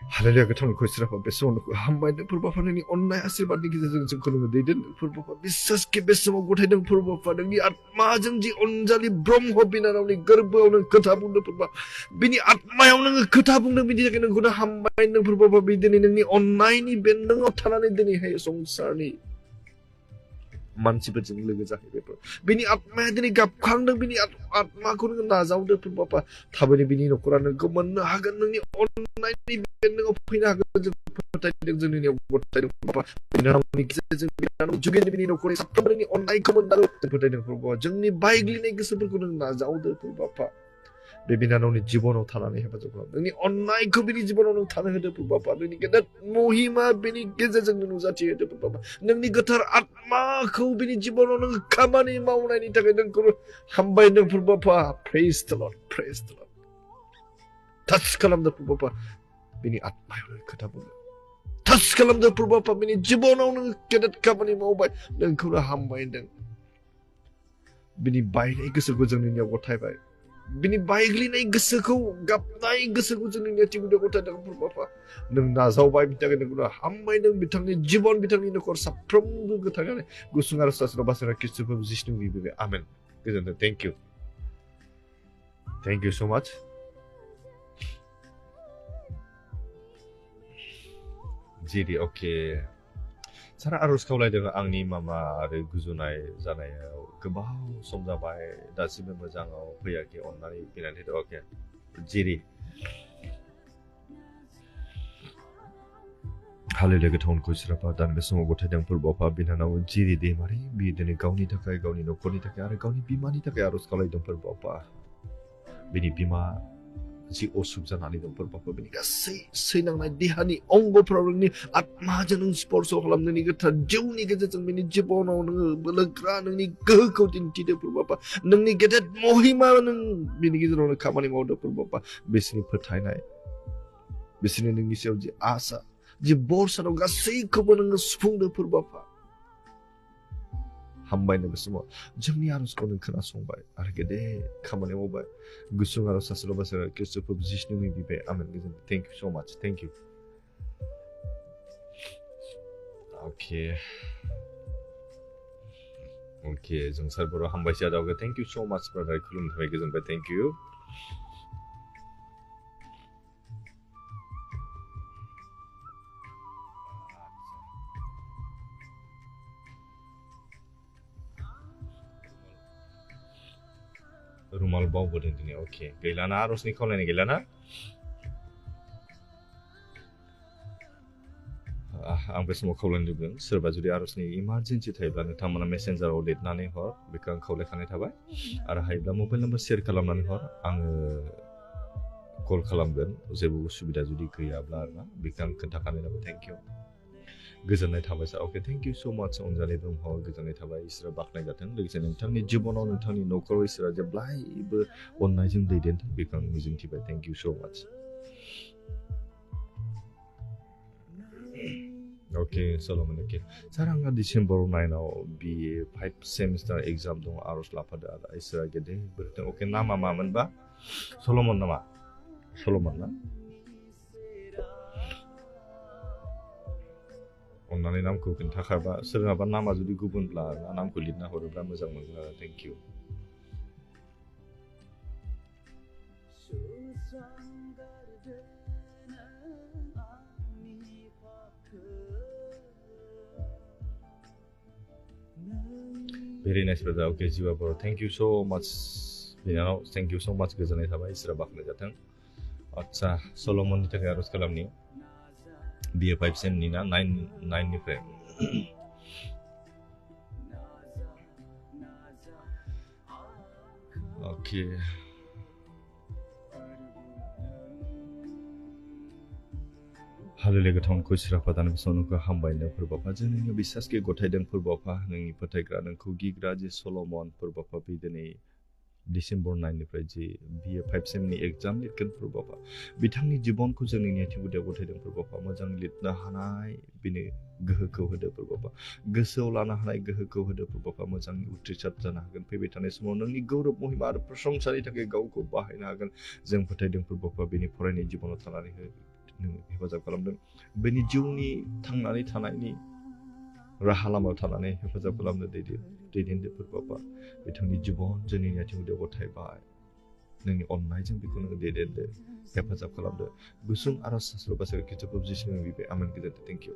हालेलुया गोथावखौ सिराफा बे समाव हामबाय होनदों प्रभुआ नोंनि अननाय आशीर्बादनि गेजेरजों जोंखौ नोङो दैदेनदों प्रभुआ बिश्वासके बे समाव गथायदों प्रभुआ नोंनि आत्माजों जि अनजालि ब्रह्म बिनानावनि गोरबोआव नों खोथा बुंदों प्रभुआ बिनि आत्मायाव नोङो खोथा बुंदों बिनि थाखाय नोंखौनो हामबाय होनदों प्रभुआ दिनै नोंनि अननायनि बेन्दोङाव थानानै दिनैहाय संसारनि मानसिफोरजों लोगो जाहैबाय बिनि आत्माया दिनै गाबखांदों बिनि आत्माखौ नोङो नाजावदो बाबा थाबैनो बिनि न'खरा नोंखौ मोननो हागोन नोंनि अननायनि बेन्दोङाव फैनो हागोन जों फोथायदों जोंनि गथायदों बाबा बिनानावनि गेजेरजों बिनानाव जुगेनि बिनि न'खरनि साफ्रोमबोनि अननायखौ मोनदारो जों फोथायदों बाबा जोंनि बायग्लिनाय गोसोफोरखौ नों नाजावदो बाबा बे बिनानावनि जिबनाव थानानै हेफाजाब खालाम नोंनि अननायखौ बिनि जिबनाव नों थानो होदो बाबा नोंनि गेदेर महिमा बिनि गेजेरजों नों नुजाथिहोदो बाबा नोंनि गोथार आत्माखौ बिनि जिबनाव नों खामानि मावनायनि थाखाय नोंखौ हामबायदों बाबा प्रेज द लर्ड टाच खालामदो बाबा बिनि आत्मायाव नों खोथा बुंदो टाच खालामदो बाबा बिनि जिबनाव नों गेदेर खामानि मावबाय नोंखौनो हामबायदों बिनि बायनाय गोसोखौ जों नोंनियाव गथायबाय बिनि बायग्लिनाय गोसोखौ गाबनाय गोसोखौ जों नोंनि आथिंआव गथायदों बाबा नों नाजावबाय बिनि थाखाय नोंखौनो हामबायदों बिथांनि जिबन बिथांनि न'खर साफ्रोमबो गोथाङानो गुसुं आरो सासरा बासारा खृष्टफोर जिष्णुनि बिबे आमेन गोजोनथों थेंक इउ सो माच जिरि अके सारा आरज खावलायदों आंनि मामा आरो गुजुनाय जानायाव गोबाव सम जाबाय दासिमबो मोजाङाव फैयाखै अननानै फैनानै होदो अके जिरि हालेलुया गोथावनखौ सिराफा दान बे समाव गथायदों फोरबोआवफा बिनानाव जिरि दैमारि बियो दिनै गावनि थाखाय गावनि न'खरनि थाखाय आरो गावनि बिमानि थाखाय आरज खावलायदों फोरबोआवफा बिनि बिमा जि असुख जानानै दं फोरबोआवफा बिनि गासै सैनांनाय देहानि अंगफोराव नोंनि आत्माजों नों स्पर्श खालामनायनि गोथार जिउनि गेजेरजों बिनि जिबनाव नोङो बोलोग्रा नोंनि गोहोखौ दिन्थिदो फोरबोआवफा नोंनि गेदेर महिमा नों बिनि गेजेरावनो खामानि मावदो फोरबोआवफा बिसोरनि फोथायनाय बिसोरनि नोंनि सायाव जि आसा जि बरसा दं गासैखौबो नोङो सुफुंदो फोरबोआवफा हामबायनो बे समाव जोंनि आरजखौ नों खोनासंबाय आरो गेदेर खामानि मावबाय गुसुं आरो सासेल' बासारा खृष्टफोर जिष्णुनि बिबे आमेन गोजोन thank you so much thank you अके जों सार बर' हामबायसै आदावगे थेंक इउ सो माच ब्रादार खुलुमनो थाखाय गोजोनबाय थेंक इउ रुमाल बावबोदों दिनै अके गैलाना आरजनि खावलायनाय गैलाना आं बे समाव खावलायनो लुबैदों सोरबा जुदि आरजनि इमारजेन्सि थायोब्ला नोंथांमोना मेसेन्जाराव लिरनानै हर बेखौ आं खावलायखानाय थाबाय आरो हायोब्ला मबाइल नाम्बार शेयार खालामनानै हर आङो कल खालामगोन जेबो उसुबिदा जुदि गैयाब्ला आरोना बेखौ आं खोन्थाखानाय जाबाय थेंक इउ गोजोननाय थाबाय सार अके थेंक इउ सो माच अनजालि ब्रह्म गोजोननाय थाबाय इसोरा बाख्नाय जाथों लोगोसे नोंथांनि जिबनाव नोंथांनि न'खराव इसोरा जेब्लायबो अननायजों दैदेनथों बेखौ आं मिजिंथिबाय थेंक इउ सो माच अके सलमन अके सार आंहा डिसेम्बर 9 BA 5 सेमिस्टार एग्जाम दं आरज लाफादो आदा इसोरा गेदेर बोरथों अके नामा मामोनबा सलमन नामा सलमन ना अन्नानै नामखौ खोन्थाखाबा सोरनाबा नामा जुदि गुबुनब्ला नामखौ लिरना हरोब्ला मोजां मोनगोन आरो thank you very nice brother अके जिवा बर थेंक इउ सो माच बिनानाव थेंक इउ सो माच गोजोननाय थाबाय इसोरा बाख्नाय जाथों आदसा सलमननि थाखाय आरज खालामनि BA 5 सेमनि ना 9 निफ्राय अके हालेलुया गोथावनखौ सिराफा दान सनखौ हामबायनो फोरबोफा जों नोंनि बिसासके गथायदों फोरबोफा नोंनि फोथायग्रा नोंखौ गिग्रा जे सलमन फोरबोफा बे दिनै डिसेम्बर 9 निफ्राय जि BA 5 सेमनि एग्जाम लिरगोन फोरबोफा बिथांनि जिबनखौ जों नोंनि आथिं गुदियाव गथायदों फोरबोफा मोजां लिरनो हानाय बिनो गोहोखौ होदो फोरबोफा गोसोआव लानो हानाय गोहोखौ होदो फोरबोफा मोजां उथ्रिसार जानो हागोन फैबाय थानाय समाव नोंनि गौरब महिमा आरो प्रशंसानि थाखाय गावखौ बाहायनो हागोन जों फोथायदों फोरबोफा बेनि फरायनाय जिबनाव थानानै हेफाजाब खालामदों बेनि जिउनि थांनानै थानायनि राहा लामायाव थानानै हेफाजाब खालामनो दैदेनदो फोरबोफा बिथांनि जिबन जोंनि आथिं गुदियाव गथायबाय नोंनि अननायजों बेखौ नोङो दैदेनदो हेफाजाब खालामदो गुसुं आरज सासेल' बासारा खृष्टफोर जिष्णुनि बिबे आमेन गोजोनथों thank you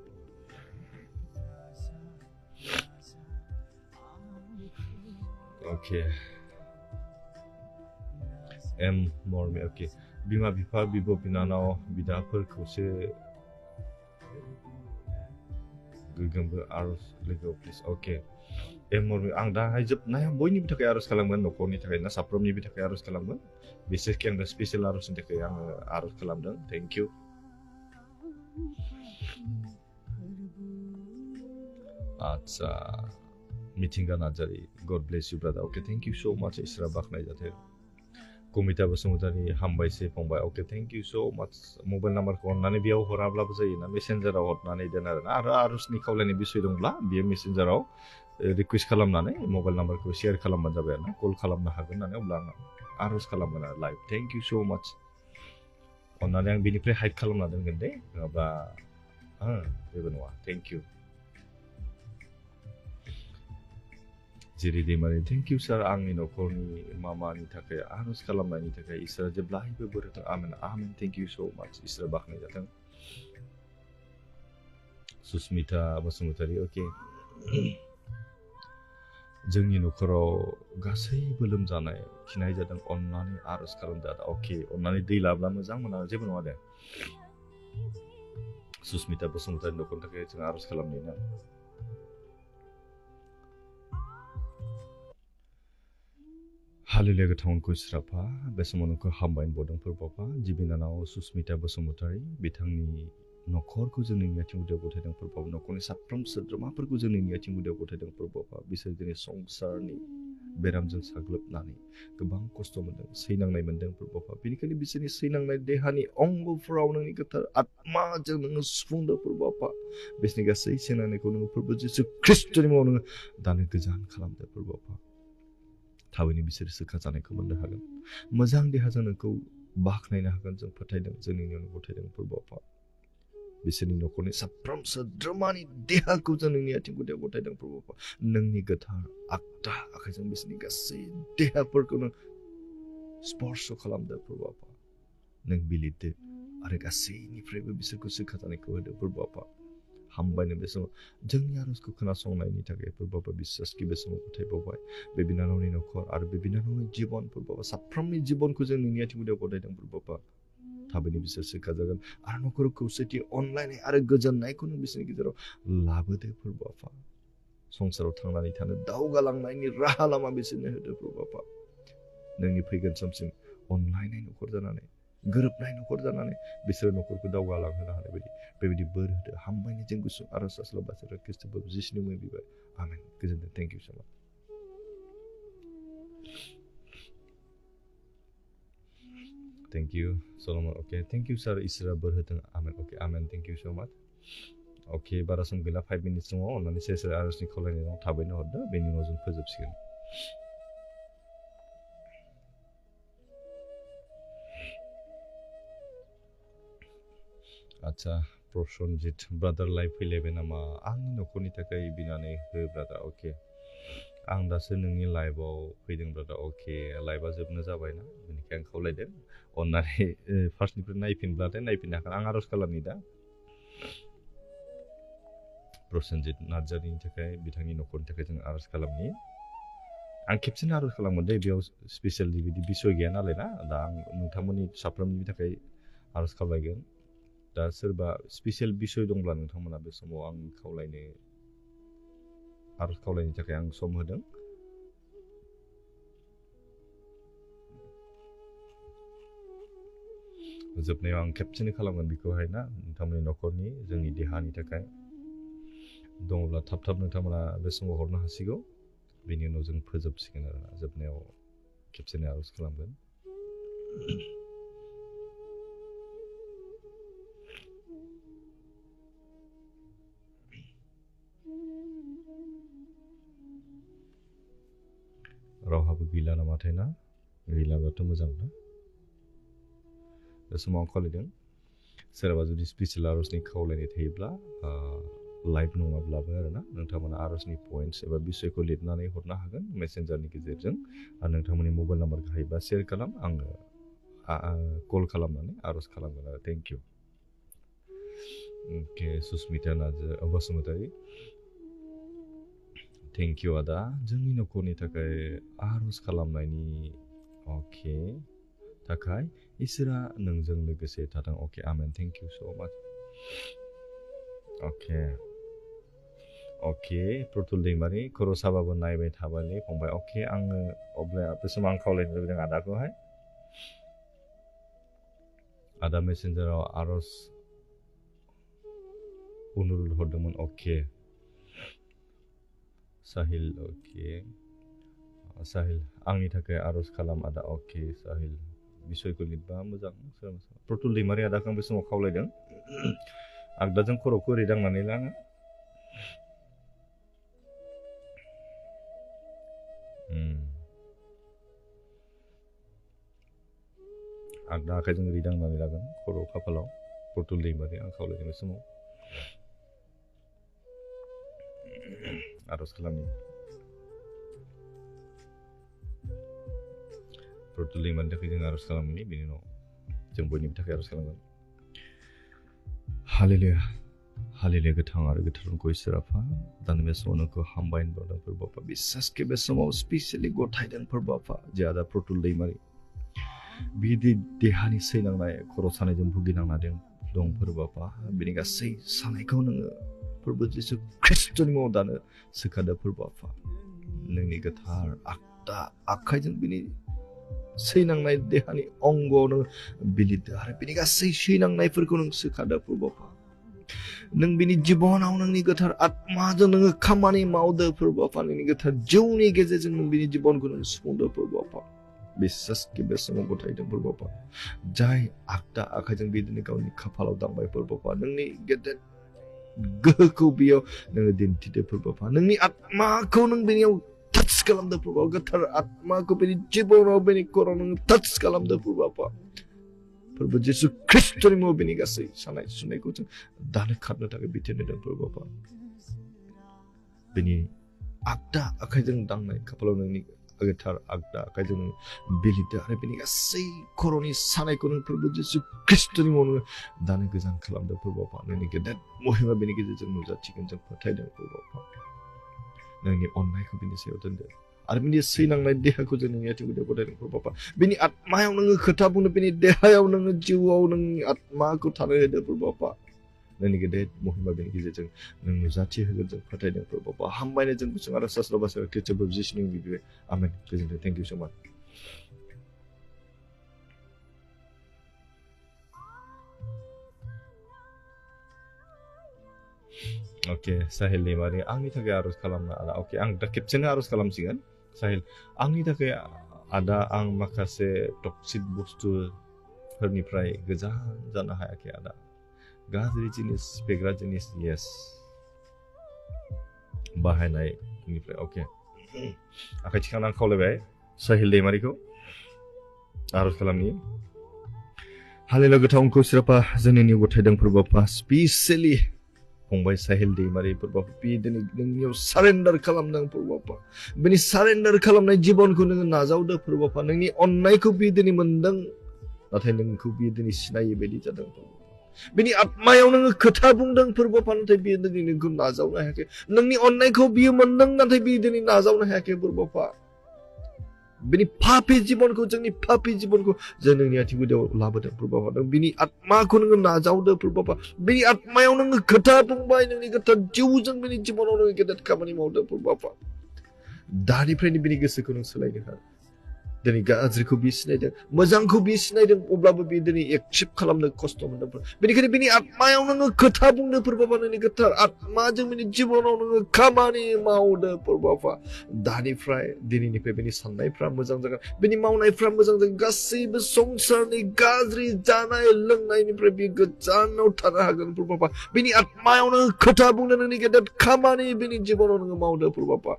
Okay. Mormi, okay. Bima bifa bibo binanaw bidaफोरखौसो गोगोमबो आरज लोगोआव प्लिज अके mormi आं दाहाय जोबनायाव बयनिबो थाखाय आरज खालामगोन न'खरनि थाखाय ना साफ्रोमनिबो थाखाय आरज खालामगोन बिसोरखि आं स्पेशल आरजनि थाखाय आङो आरज खालामदों थेंक इउ आच्छा मिथिंगा Narzary God bless you brother अके थेंक इउ सो माच इसोरा बाखनाय जाथों कमिता बसुमतारी हामबायसै फंबाय अके थेंक इउ सो माच मबाइल नाम्बारखौ अननानै बेयाव हराब्लाबो जायोना मेसेन्जाराव हरनानै दोन आरोना आरो आरजनि खावलायनाय बिसय दंब्ला बेयो मेसेन्जाराव रिकुवेस्ट खालामनानै मबाइल नाम्बारखौ शेयार खालामबानो जाबाय आरोना कल खालामनो हागोन होननानै अब्ला आं आरज खालामगोन आरो लाइभ थेंक इउ सो माच अननानै आं बेनिफ्राय हाइड खालामना दोनगोन दे नङाब्ला जेबो नङा थेंक इउ जेरै दैमारि थेंक इउ सार आंनि न'खरनि मामानि थाखाय आरज खालामनायनि थाखाय इसोरा जेब्लायबो बोर होथों आमेन आमेन थेंक इउ सो माच इसोरा बाखनाय जाथों सुस्मिता बसुमतारी अके जोंनि न'खराव गासैबो लोमजानाय खिनाय जादों अननानै आरज खालामजादों अके अननानै दै लाब्ला मोजां मोना जेबो नङा दे सुस्मिता बसुमतारी न'खरनि थाखाय जों आरज खालामनाय ना हालेलुया गोथावनखौ इसोराफा बे समाव नोंखौ हामबायन बदोंफोर बाबा जिबिनानाव सुस्मिता बसुमतारी बिथांनि न'खरखौ जोंनि आथिं गुदियाव गथायदोंफोर बाबा न'खरनि साफ्रोम सोद्रोमाफोरखौ जोंनि आथिं गुदियाव गथायदोंफोर बाबा बिसोर दिनै संसारनि बेरामजों साग्लोबनानै गोबां खस्थ' मोनदों सैनांनाय मोनदोंफोर बाबा बेनिखायनो बिसोरनि सैनांनाय देहानि अंगफोराव नोंनि गोथार आत्माजों नोङो सुफुंदोंफोर बाबा बिसोरनि गासै सैनांनायखौ नोङो फोरबो जिसु ख्रिस्ट'नि मुङाव नोङो दानो गोजान खालामदोंफोर बाबा थाबैनो बिसोर सोखा जानायखौ मोननो हागोन मोजां देहाजों नोंखौ बाखनायनो हागोन जों फोथायदों जोंनि नियम गथायदोंफोर बाबा बिसोरनि न'खरनि साफ्रोम सोद्रोमानि देहाखौ जों नोंनि आथिं गुदियाव गथायदोंफोर बाबा नोंनि गोथार आगदा आखाइजों बिसोरनि गासै देहाफोरखौ नों स्पर्श खालामदोंफोर बाबा नों बिलिरदो आरो गासैनिफ्रायबो बिसोरखौ सोखा जानायखौ होदोंफोर बाबा हामबायनो बे समाव जोंनि आरजखौ खोनासंनायनि थाखाय बाबा बिश्वासखि बे समाव गथायबावबाय बे बिनानावनि न'खर आरो बे बिनानावनि जिबनफोर बाबा साफ्रोमनि जिबनखौ जों नोंनि आथिं गुदियाव गथायदोंफोर बाबा थाबैनो बिसोर सोखा जागोन आरो न'खराव खौसेथि अनलायनाय आरो गोजोननायखौ नों बिसोरनि गेजेराव लाबोदोफोर बाबा संसाराव थांनानै थानो दावगालांनायनि राहा लामा बिसोरनो होदोफोर बाबा नोंनि फैगोन समसिम अनलायनाय न'खर जानानै गोरोबनाय न'खर जानानै बिसोर न'खरखौ दावगालांहोनो हानाय बायदि बेबायदि बोर होदो हामबायनो जों गुसु आरज आस्ला बाथ्रा ख्रिस्ट'बो जिसुनि मुङै बिबाय आमेन गोजोनथों thank you so much thank you Salman अके थेंक इउ सार इसोरा बोर होथों आमेन अके आमेन थेंक इउ सो माच अके बारा सम गैला 5 मिनिट्स दङ अननानै सेर आरजनि खावलायनाय दं थाबैनो हरदो बेनि उनाव जों फोजोबसिगोन आच्छा प्रसन्जित ब्रादार लाइभ फैलायबाय नामा आंनि न'खरनि थाखाय बिनानै हो ब्रादार अके आं दासो नोंनि लाइभआव फैदों ब्रादार अके लाइभआ जोबनो जाबायना बेनिखाय आं खावलायदों अननानै फार्स्टनिफ्राय नायफिनब्लाथाय नायफिननो हागोन आं आरज खालामनि दा प्रसन्जित नार्जारिनि थाखाय बिथांनि न'खरनि थाखाय जों आरज खालामनि आं खेबसेनो आरज खालामगोन दे बेयाव स्पेसियेल बिदि बिसय गैया नालाय ना दा आं नोंथांमोननि साफ्रोमनि थाखाय आरज खालामगोन दा सोरबा स्पेसियेल बिसय दंब्ला नोंथांमोना बे समाव आं खावलायनो आरज खावलायनो थाखाय आं सम होदों जोबनायाव आं खेबसेनो खालामगोन बेखौहाय ना नोंथांमोननि न'खरनि जोंनि देहानि थाखाय दङब्ला थाब थाब नोंथांमोना बे समाव हरनो हासिगौ बेनि उनाव जों फोजोबसिगोन आरोना जोबनायाव खेबसेनो आरज खालामगोन रावहाबो गैला नामाथाय ना गैलाबाथ' मोजां ना बे समाव आं खावलायदों सोरबा जुदि स्पेसियेल आरजनि खावलायनाय थायोब्ला लाइभ नङाब्लाबो आरोना नोंथांमोना आरजनि पइन्ट्स एबा बिसयखौ लिरनानै हरनो हागोन मेसेन्जारनि गेजेरजों आरो नोंथांमोननि मबाइल नाम्बारखौ हायोबा शेयार खालाम आङो कल खालामनानै आरज खालामगोन आरो थेंक इउ अके सुस्मिता बसुमतारी थेंक इउ आदा जोंनि न'खरनि थाखाय आर'ज खालामनायनि अके थाखाय इसोरा नोंजों लोगोसे थाथों अके आमेन थेंक इउ स' माच अके प्रतुल दैमारि खर' साबाबो नायबाय थाबायलै फंबाय अके आङो अब्ला बे समाव आं खावलायनो लुबैदों आदाखौहाय आदा मेसेन्जाराव आर'ज अनुर'ध हरदोंमोन अके साहिल अके साहिल आंनि थाखाय आर'ज खालाम आदा अके साहिल बिसयखौ लिरबा मोजां प्रतुल दैमारि आदाखौ आं बे समाव खावलायदों आगदाजों खर'खौ ओरै दांनानै लाङो आगदा आखाइजों ओरै दांनानै लागोन खर' खाफालाव प्रतुल दैमारि आं खावलायदों बे समाव आर'ज खालामनि प्रतुल दैमारिनि थाखाय जों आर'ज खालामनि बेनि उनाव जों बयनिबो थाखाय आर'ज खालामगोन हालेलुया हालेलुया गोथां आरो गोथार नोंखौ इसोर आफा दानि बे समाव नोंखौ हामबायनो बावदों फोरबो आफा बिसासके बे समाव स्पेसियेलि गथायदों फोरबो आफा जे आदा प्रतुल दैमारि बिदि देहानि सैनांनाय खर' सानायजों भुगिनांना दं फोरबो आफा बिनि गासै सानायखौ नोङो फोरबो जिसु ख्रिस्ट'नि मुङाव दानो सोखादो फोरबो आफा नोंनि गोथार आगदा आखाइजों बिनि सैनांनाय देहानि अंग'आव नों बिलिरदो आरो बिनि गासै सैनांनायफोरखौ नों सोखादो फोरबो आफा नों बिनि जिबनाव नोंनि गोथार आत्माजों नोङो खामानि मावदो फोरबो आफा नोंनि गोथार जिउनि गेजेरजों नों बिनि जिबनखौ नों सुफुंदो फोरबो आफा बिसासके बे समाव गथायदों फोरबो आफा जाय आगदा आखाइजों बिदिनो गावनि खाफालाव दांबाय फोरबो आफा नोंनि गेदेर गोहोखौ बेयाव नोङो दिन्थिदो फोरबो आफा नोंनि आत्माखौ नों बेनियाव टाच खालामदो फोरबो गोथार आत्माखौ बेनि जिबनाव बेनि खर'आव नोङो टाच खालामदो फोरबो आफा फोरबो जिसु ख्रिस्ट'नि मुङाव बेनि गासै सानाय सुनायखौ जों दानो खारनो थाखाय बिथोन होदों फोरबो आफा बेनि आगदा आखाइजों दांनाय खाफालाव नोंनि गोथार आगदा आखाइजों बिलिरदो आरो बेनि गासै खर'नि सानायखौ नों फोरबो जिसु ख्रिस्ट'नि मुङाव दानो गोजान खालामदो फोरबो आफा नोंनि गेदेर महिमा बेनि गेजेरजों नुजाथिगोन जों फोथायदों फोरबो आफा नोंनि अननायखौ बिनि सायाव दोनदो आरो बिनि सैनांनाय देहाखौ जों नोंनि आथिं गुदियाव गथायदों फोरबो आफा बिनि आत्मायाव नोङो खोथा बुंदो बिनि देहायाव नोङो जिउआव नोंनि आत्माखौ थानो होदो फोरबो आफा नोंनि गेदेर महिमा बेनि गेजेरजों नों नुजाथि होगोन जों फोथायदों फोरबो आफा हामबायनाय जों गुसुं आरो सास्र बास्र ख्रिस्ट'फोर जिसुनि बिबिबाय आमेन गोजोनथों थेंक इउ स' माच अके साहिल दैमारि आंनि थाखाय आर'ज खालामनो आदा अके आं दा खेबसेनो आर'ज खालामसिगोन साहिल आंनि थाखाय आदा आं माखासे टक्सिक बुस्थुफोरनिफ्राय गोजान जानो हायाखै आदा गाज्रि जिनिस फेग्रा जिनिस येस बाहायनायनिफ्राय अके आखाइ थिखांनानै खावलायबाय साहिल दैमारिखौ आर'ज खालामनि हालेलुया गोथां नोंखौ इसोर आफा जोंनि गथायदों फोरबो आफा स्पेसियेलि फंबाय साहिल दैमारि फोरबो आफा दिनै नोंनियाव सारेन्डार खालामदों फोरबो आफा बेनि सारेन्डार खालामनाय जिबनखौ नोङो नाजावदो फोरबो आफा नोंनि अननायखौ बे दिनै मोनदों नाथाय नोंखौ बियो दिनै सिनायै बायदि जादों बिनि आत्मायाव नोङो खोथा बुंदों फोरबो आफा नाथाय बियो दिनै नोंखौ नाजावनो हायाखै नोंनि अननायखौ बियो मोनदों नाथाय बियो दिनै नाजावनो हायाखै फोरबो आफा बिनि पापि जिबनखौ जोंनि पापि जिबनखौ जों नोंनि आथिं गुदियाव लाबोदों फोरबो आफा नों बिनि आत्माखौ नोङो नाजावदो फोरबो आफा बिनि आत्मायाव नोङो खोथा बुंबाय नोंनि गोथार जिउजों बिनि जिबनाव नोङो गेदेर खामानि मावदो फोरबो आफा दानिफ्रायनो बिनि गोसोखौ नों सोलायनो हागोन दिनै गाज्रिखौ बियो सिनायदों मोजांखौ बियो सिनायदों अब्लाबो बियो दिनै एक्सेप्ट खालामनो खस्थ' मोनदों बेनिखायनो बिनि आत्मायाव नोङो खोथा बुंदो फोरबो आफा नोंनि गोथार आत्माजों बिनि जिबनाव नोङो खामानि मावदो फोरबो आफा दानिफ्राय दिनैनिफ्राय बिनि साननायफ्रा मोजां जागोन बिनि मावनायफ्रा मोजां जागोन गासैबो संसारनि गाज्रि जानाय लोंनायनिफ्राय बियो गोजानाव थानो हागोन फोरबो आफा बिनि आत्मायाव नोङो खोथा बुंदो नोंनि गेदेर खामानि बिनि जिबनाव नोङो मावदो फोरबो आफा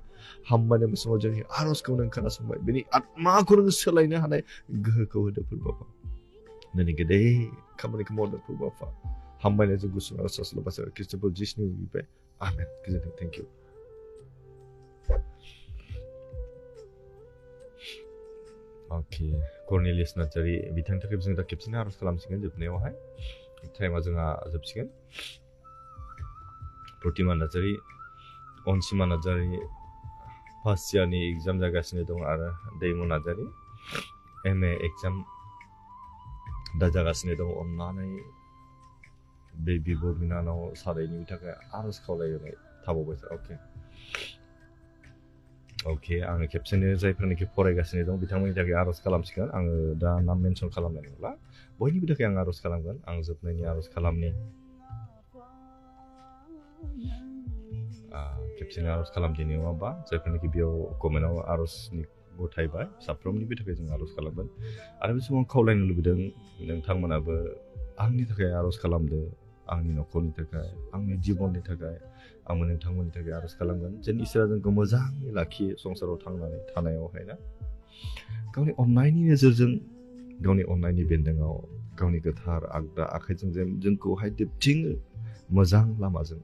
हामबायनाय समाव जोंनि आर'जखौ नों खोनासंबाय बिनि आत्माखौ नों सोलायनो हानाय गोहोखौ होदो फोरबो आफा नोंनि गेदेर खामानिखौ मावदो फोरबो आफा हामबायनाय जों गुसुं आरो सास्ल बास्र ख्रिस्ट'फोर जिसुनि बिबाय आमेन गोजोनथों thank you okay Cornelius Narzary बिथांनि थाखाय जों दा खेबसेनो आर'ज खालामसिगोन जोबनायावहाय टाइमा जोंहा जोबसिगोन प्रतिमा नार्जारि अनसिमा नार्जारि फार्स्ट इयारनि एग्जाम जागासिनो दं आरो दैमु नार्जारि MA एग्जाम दा जागासिनो दं अननानै बे बिब' बिनानाव सानैनि थाखाय आर'ज खावलायनाय थाबावबाय सार अके आङो खेबसेनो जायफोरनिखि फरायगासिनो दं बिथांमोननि थाखाय आर'ज खालामसिगोन आङो दा नाम मेनसन खालामनाय नंला बयनिबो थाखाय आं आर'ज खालामगोन आं जोबनायनि आर'ज खालामनि खेबसेनो आर'ज खालामदिनि नङा होमबा जायफोरनिखि बेयाव कमेन्टआव आर'जनि गथायबाय साफ्रोमनिबो थाखाय जों आर'ज खालामगोन आरो बे समाव खावलायनो लुबैदों नोंथांमोनाबो आंनि थाखाय आर'ज खालामदो आंनि न'खरनि थाखाय आंनि जिबननि थाखाय आंबो नोंथांमोननि थाखाय आर'ज खालामगोन जेन इसोरा जोंखौ मोजाङै लाखियो संसाराव थांनानै थानायावहाय ना गावनि अननायनि नोजोरजों गावनि अननायनि बेन्दोङाव गावनि गोथार आगदा आखाइजों जेन जोंखौहाय दिबथिङो मोजां लामाजों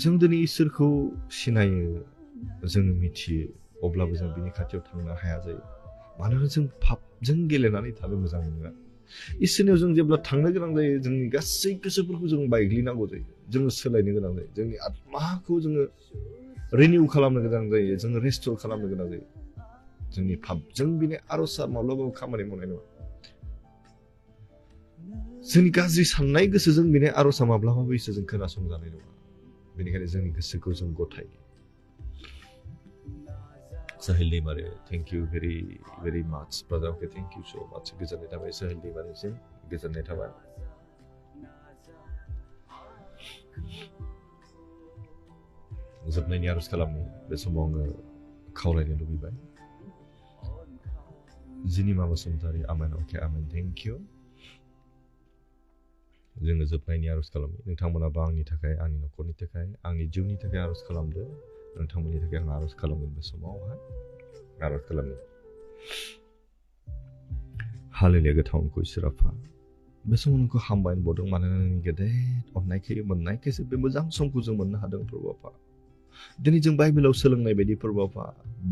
जों दिनै इसोरखौ सिनायो जों मिथियो अब्लाबो जों बिनि खाथियाव थांनो हाया जायो मानोना जों पापजों गेलेनानै थानो मोजां मोना इसोरनियाव जों जेब्ला थांनो गोनां जायो जोंनि गासै गोसोफोरखौ जों बायग्लिनांगौ जायो जोङो सोलायनो गोनां जायो जोंनि आत्माखौ जोङो रिनिउ खालामनो गोनां जायो जोङो रेस्ट'र खालामनो गोनां जायो जोंनि पापजों बिनि आर'जआ माब्लाबाबो खामानि मावनाय नङा जोंनि गाज्रि साननाय गोसोजों बिनि आर'जआ माब्लाबाबो इसोरजों खोनासंजानाय नङा बेनिखायनो जोंनि गोसोखौ जों गथायो Sahil Limare, thank you very much, brother. Okay, thank you so much. Goजोननाय थाबाय Sahil Limareसिम गोजोननाय थाबाय जोबनायनि आर'ज खालामनि बे समाव आङो खावलायनो लुबैबाय जिनिमा बसुमतारी आमेन अके आमेन थेंक इउ जोङो जोबनायनि आर'ज खालामनि नोंथांमोनाबो आंनि थाखाय आंनि न'खरनि थाखाय आंनि जिउनि थाखाय आर'ज खालामदो नोंथांमोननि थाखाय आं आर'ज खालामगोन बे समावहाय आर'ज खालामनि हालेलुया गोथावखौ इसोर आफा बे समाव नोंखौ हामबाय होनबावदों मानोना नोंनि गेदेर अननायखाय मोननायखायसो बे मोजां समखौ जों मोननो हादों प्रभु आफा दिनै जों बाइबेलाव सोलोंनाय बायदि प्रभु आफा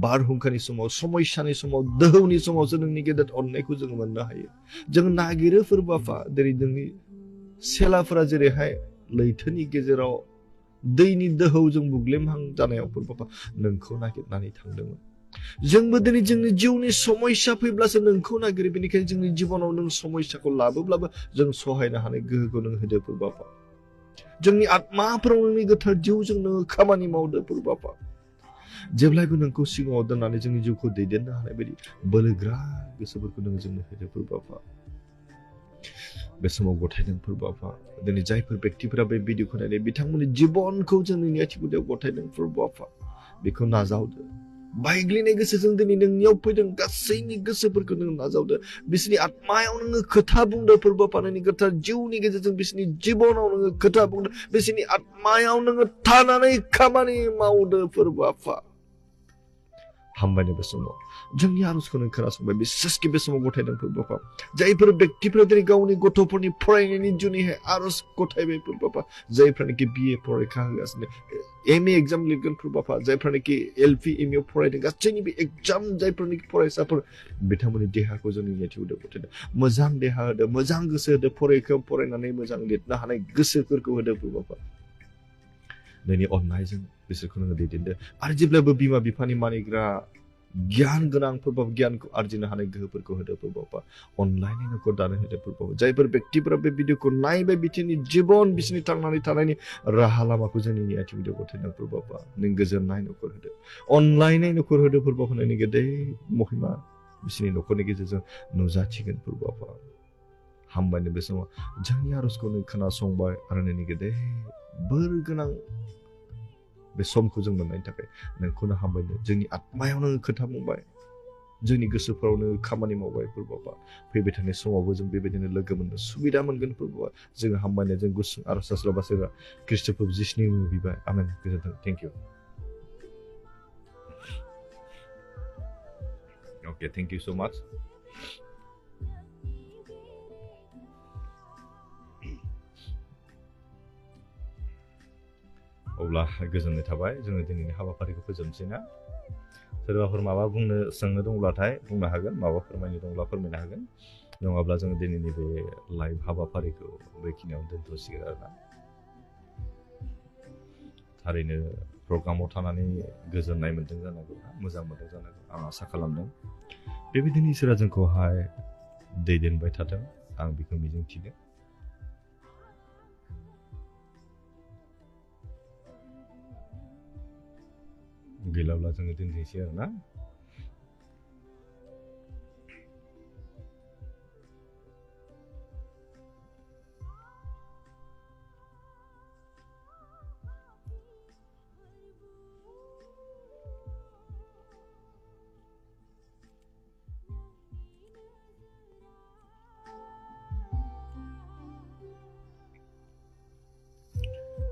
बारहुंखानि समाव समयसानि समाव दोहौनि समावसो नोंनि गेदेर अननायखौ जों मोननो हायो जों नागिरो प्रभु आफा दिनै नोंनि सेलाफोरा जेरैहाय लैथोनि गेजेराव दैनि दोहौजों बुग्लेमहां जानायाव प्रभु आफा नोंखौ नागिरनानै थांदोंमोन जोंबो दिनै जोंनि जिउनि समयसा फैब्लासो नोंखौ नागिरो बेनिखायनो जोंनि जिबनाव नों समयसाखौ लाबोब्लाबो जों सहायनो हानाय गोहोखौ नों होदो प्रभु आफा जोंनि आत्माफोराव नोंनि गोथार जिउजों नोङो खामानि मावदो प्रभु आफा जेब्लायबो नोंखौ सिगाङाव दोननानै जोंनि जिउखौ दैदेननो हानाय बायदि बोलोग्रा गोसोफोरखौ नों जोंनो होदो प्रभु आफा बे समाव गथायदों प्रभु आफा दिनै जायफोर बेक्तिफोरा बे भिडिअखौ नायदों बिथांमोननि जिबनखौ जों नोंनि आथिं गुदियाव गथायदों प्रभु आफा बेखौ नाजावदो बायग्लिनाय गोसोजों दिनै नोंनियाव फैदों गासैनि गोसोफोरखौ नों नाजावदो बिसोरनि आत्मायाव नोङो खोथा बुंदो फोरबो फानायनि गोथार जिउनि गेजेरजों बिसोरनि जिबनाव नोङो खोथा बुंदो बिसोरनि आत्मायाव नोङो थानानै खामानि मावदो फोरबो आफा हामबायनो बे समाव जोंनि आर'जखौ नों खोनासंबाय बिसेसके बे समाव गथायदों फोरबो आफा जायफोर बेक्तिफोरा दिनै गावनि गथ'फोरनि फरायनायनि जुनैहाय आर'ज गथायबाय फोरबो आफा जायफ्रानोखि BA फरायखा होगासिनो MA एग्जाम लिरगोन फोरबो आफा जायफ्रानोखि LP MA फरायदों गासैनिबो एग्जाम जायफोरनिखि फरायसाफोर बिथांमोननि देहाखौ जोंनि नेटिउदआव गथायदों मोजां देहा होदो मोजां गोसो होदो फरायखायाव फरायनानै मोजां लिरनो हानाय गोसोफोरखौ होदो फोरबो आफा नोंनि अननायजों बिसोरखौ नोङो दैदेनदो आरो जेब्लाबो बिमा बिफानि मानिग्रा गियान गोनां फोरबो गियानखौ आरजिनो हानाय गोहोफोरखौ होदो फोरबो आफा अनलायनाय न'खर दानो होदो फोरबो जायफोर बेक्तिफोरा बे भिडिअखौ नायबाय बिसोरनि जिबन बिसोरनि थांनानै थानायनि राहा लामाखौ जोंनि आथिं गुदियाव गथायदों फोरबो आफा नों गोजोननाय न'खर होदो अनलायनाय न'खर होदो फोरबो होनायनि गेदेर महिमा बिसोरनि न'खरनि गेजेरजों नुजाथिगोन फोरबो आफा हामबायनो बे समाव जोंनि आर'जखौ नों खोनासंबाय आरो नोंनि गेदेर बोर गोनां बे समखौ जों मोननायनि थाखाय नोंखौनो हामबायनो जोंनि आत्मायाव नोङो खोथा बुंबाय जोंनि गोसोफोराव नोङो खामानि मावबाय फोरबो आफा फैबाय थानाय समावबो जों बेबायदिनो लोगो मोननो सुबिदा मोनगोन फोरबो जोङो हामबायनो जों गुसुं आर'ज सास्राबासोरा ख्रीष्ट प्रभु जिसुनि मुङाव बिबाय आमेन गोजोन्थों thank you okay thank you so much अब्ला गोजोननाय थाबाय जोङो दिनैनि हाबाफारिखौ फोजोबनोसै ना सोरबाफोर माबा बुंनो सोंनो दंब्लाथाय बुंनो हागोन माबा फोरमायनो दंब्ला फोरमायनो हागोन नङाब्ला जोङो दिनैनि बे लाइभ हाबाफारिखौ बेखिनियाव दोनथ'सिगोन आरोना थारैनो प्रग्रामाव थानानै गोजोननाय मोन्दों जानांगौ मोजां मोन्दों जानांगौ आं आसा खालामदों बेबायदिनो इसोरा जोंखौहाय दैदेनबाय थाथों आं बेखौ मिजिंथिदों गैलाब्ला जोङो दोननोसै आरो ना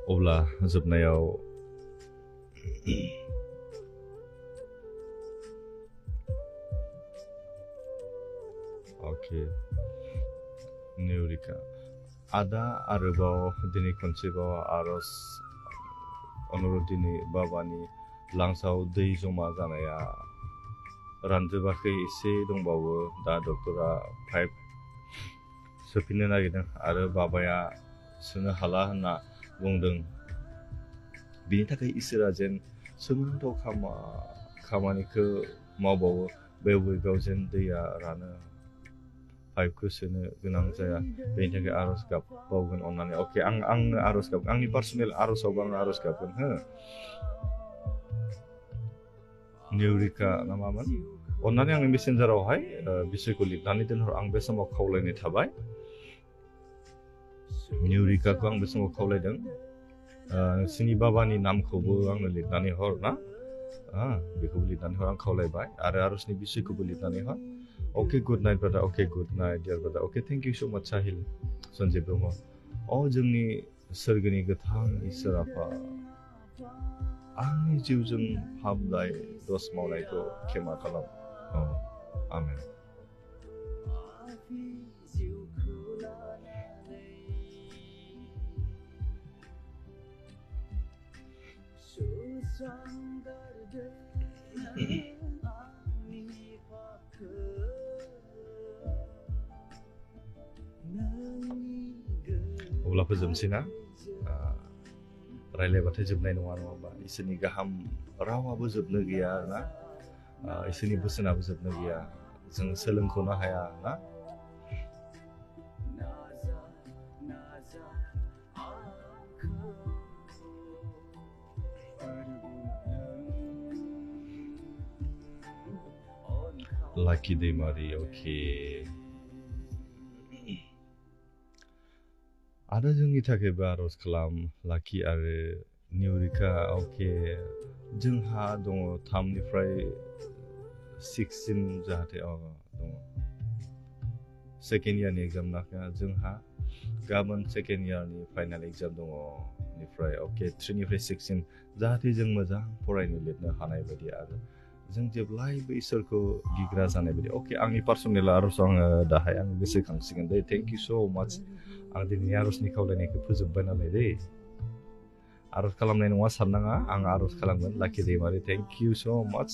अब्ला जोबनायाव अके निउरिका आदा आरोबाव दिनै खनसेबाव आरज अनुरुदिनी बाबानि लांसाव दै जमा जानाया रानजोबाखै एसे दंबावो दा डक्टरा पाइप सोफिननो नागिरदों आरो बाबाया सोनो हाला होनना बुंदों बिनि थाखाय इसोरा जेन सोमोनांथाव खामानिखौ मावबावो बे उइकआव जेन दैया रानो पाइपखौ सोनो गोनां जाया बेनि थाखाय आरज गाबबावगोन अननानै अके आंनो आरज गाबगोन आंनि पार्सनेल आरजआवबो आं आरज गाबगोन हो निउरिका ना मामोन अननानै आंनि मेसेन्जारावहाय बिसयखौ लिरनानै दोनहर आं बे समाव खावलायनाय थाबाय निउरिकाखौ आं बे समाव खावलायदों नोंसिनि बाबानि नामखौबो आंनो लिरनानै हर ना बेखौबो लिरनानै हर आं खावलायबाय आरो आरजनि बिसयखौबो लिरनानै हर Okay, good night, brother. Okay, good night, dear brother. Okay, thank you so much, Sahil. Sanjay Brahma. जोंनि सोरगोनि गोथां इसोर आफा आंनि जिउजों हामनाय दस मावनायखौ क्षमा खालाम आमेन अब्ला फोजोबनोसै ना रायलायबाथाय जोबनाय नङा होमबा इसोरनि गाहाम रावाबो जोबनो गैया ना इसोरनि बोसोनाबो जोबनो गैया जों सोलोंख'नो हाया ना Lucky दैमारि अके आरो जोंनि थाखायबो आरज खालाम लाकि आरो निउरिका अके जोंहा दङ 3 निफ्राय 6 सिम जाहाथे दङ सेकेन्ड इयारनि एग्जाम नाखा जोंहा गाबोन सेकेन्ड इयारनि फाइनाल एग्जाम दङ निफ्राय अके 3 निफ्राय 6 सिम जाहाथे जों मोजां फरायनो लिरनो हानाय बायदि आरो जों जेब्लायबो इसोरखौ गिग्रा जानाय बायदि अके आंनि पार्सनेल आरज आङो दाहाय आं गोसोखांसिगोन दे थेंक इउ सो माच आं दिनै आरजनि खावलायनायखौ फोजोबबाय नालाय दे आरज खालामनाय नङा साननाङा आं आरज खालामगोन lucky Daimary thank you so माच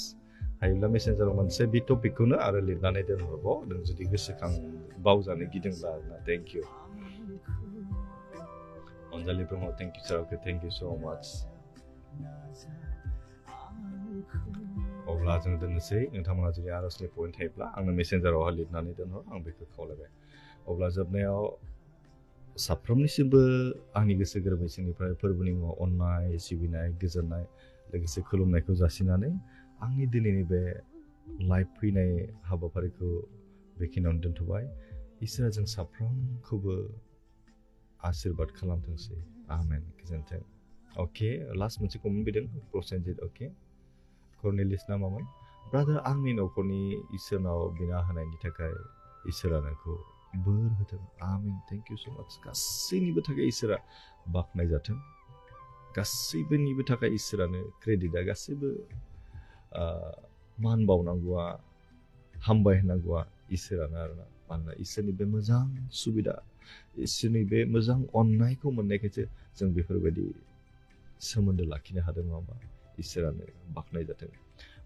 हायोब्ला मेसेन्जाराव मोनसे बे टपिकखौनो आरो लिरनानै दोनहरबाव नों जुदि गोसोखां बावजानो गिदोंब्ला आरोना thank you Anjali Brahma thank you sir अके थेंक इउ सो माच अब्ला जों दोननोसै नोंथांमोना जुदि आरजनि पइन्ट थायोब्ला आंनो मेसेन्जारावहाय लिरनानै दोनहर आं बेखौ खावलायबाय अब्ला जोबनायाव साफ्रोमनिसिमबो आंनि गोसो गोरबोनिफ्राय फोरबोनि मुङाव अननाय सिबिनाय गोजोननाय लोगोसे खुलुमनायखौ जासिनानै आंनि दिनैनि बे लाइभ फैनाय हाबाफारिखौ बेखिनियावनो दोनथ'बाय इसोरा जों साफ्रोमखौबो आशीर्बाद खालामथोंसै आमेन गोजोन्थों अके लास्ट मोनसे कमेन्ट फैदों प्रसेनजित अके कर्नेलिस ना मामोन ब्रादार आंनि न'खरनि इसोरनाव बिना होनायनि थाखाय इसोरा नोंखौ बोर होथों आमीन थेंक इउ सो माच गासैनिबो थाखाय इसोरा बाखनाय जाथों गासैबोनिबो थाखाय इसोरानो क्रेडिटआ गासैबो मान बावनांगौआ हामबाय होनांगौआ इसोरानो आरोना मानोना इसोरनि बे मोजां सुबिदा इसोरनि बे मोजां अननायखौ मोननायखायसो जों बेफोरबायदि सोमोन्दो लाखिनो हादों नङा होमबा इसोरानो बाखनाय जाथों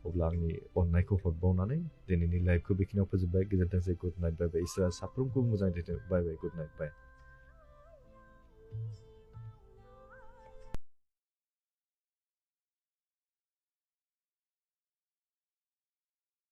अब्ला आंनि अननायखौ हरबावनानै दिनैनि लाइभखौ बेखिनियाव फोजोबबाय गोजोन्थोंसै गुड नाइट बाय बाय इसोरा साफ्रोमखौबो मोजां दैथों बाय बाय गुड नाइट बाय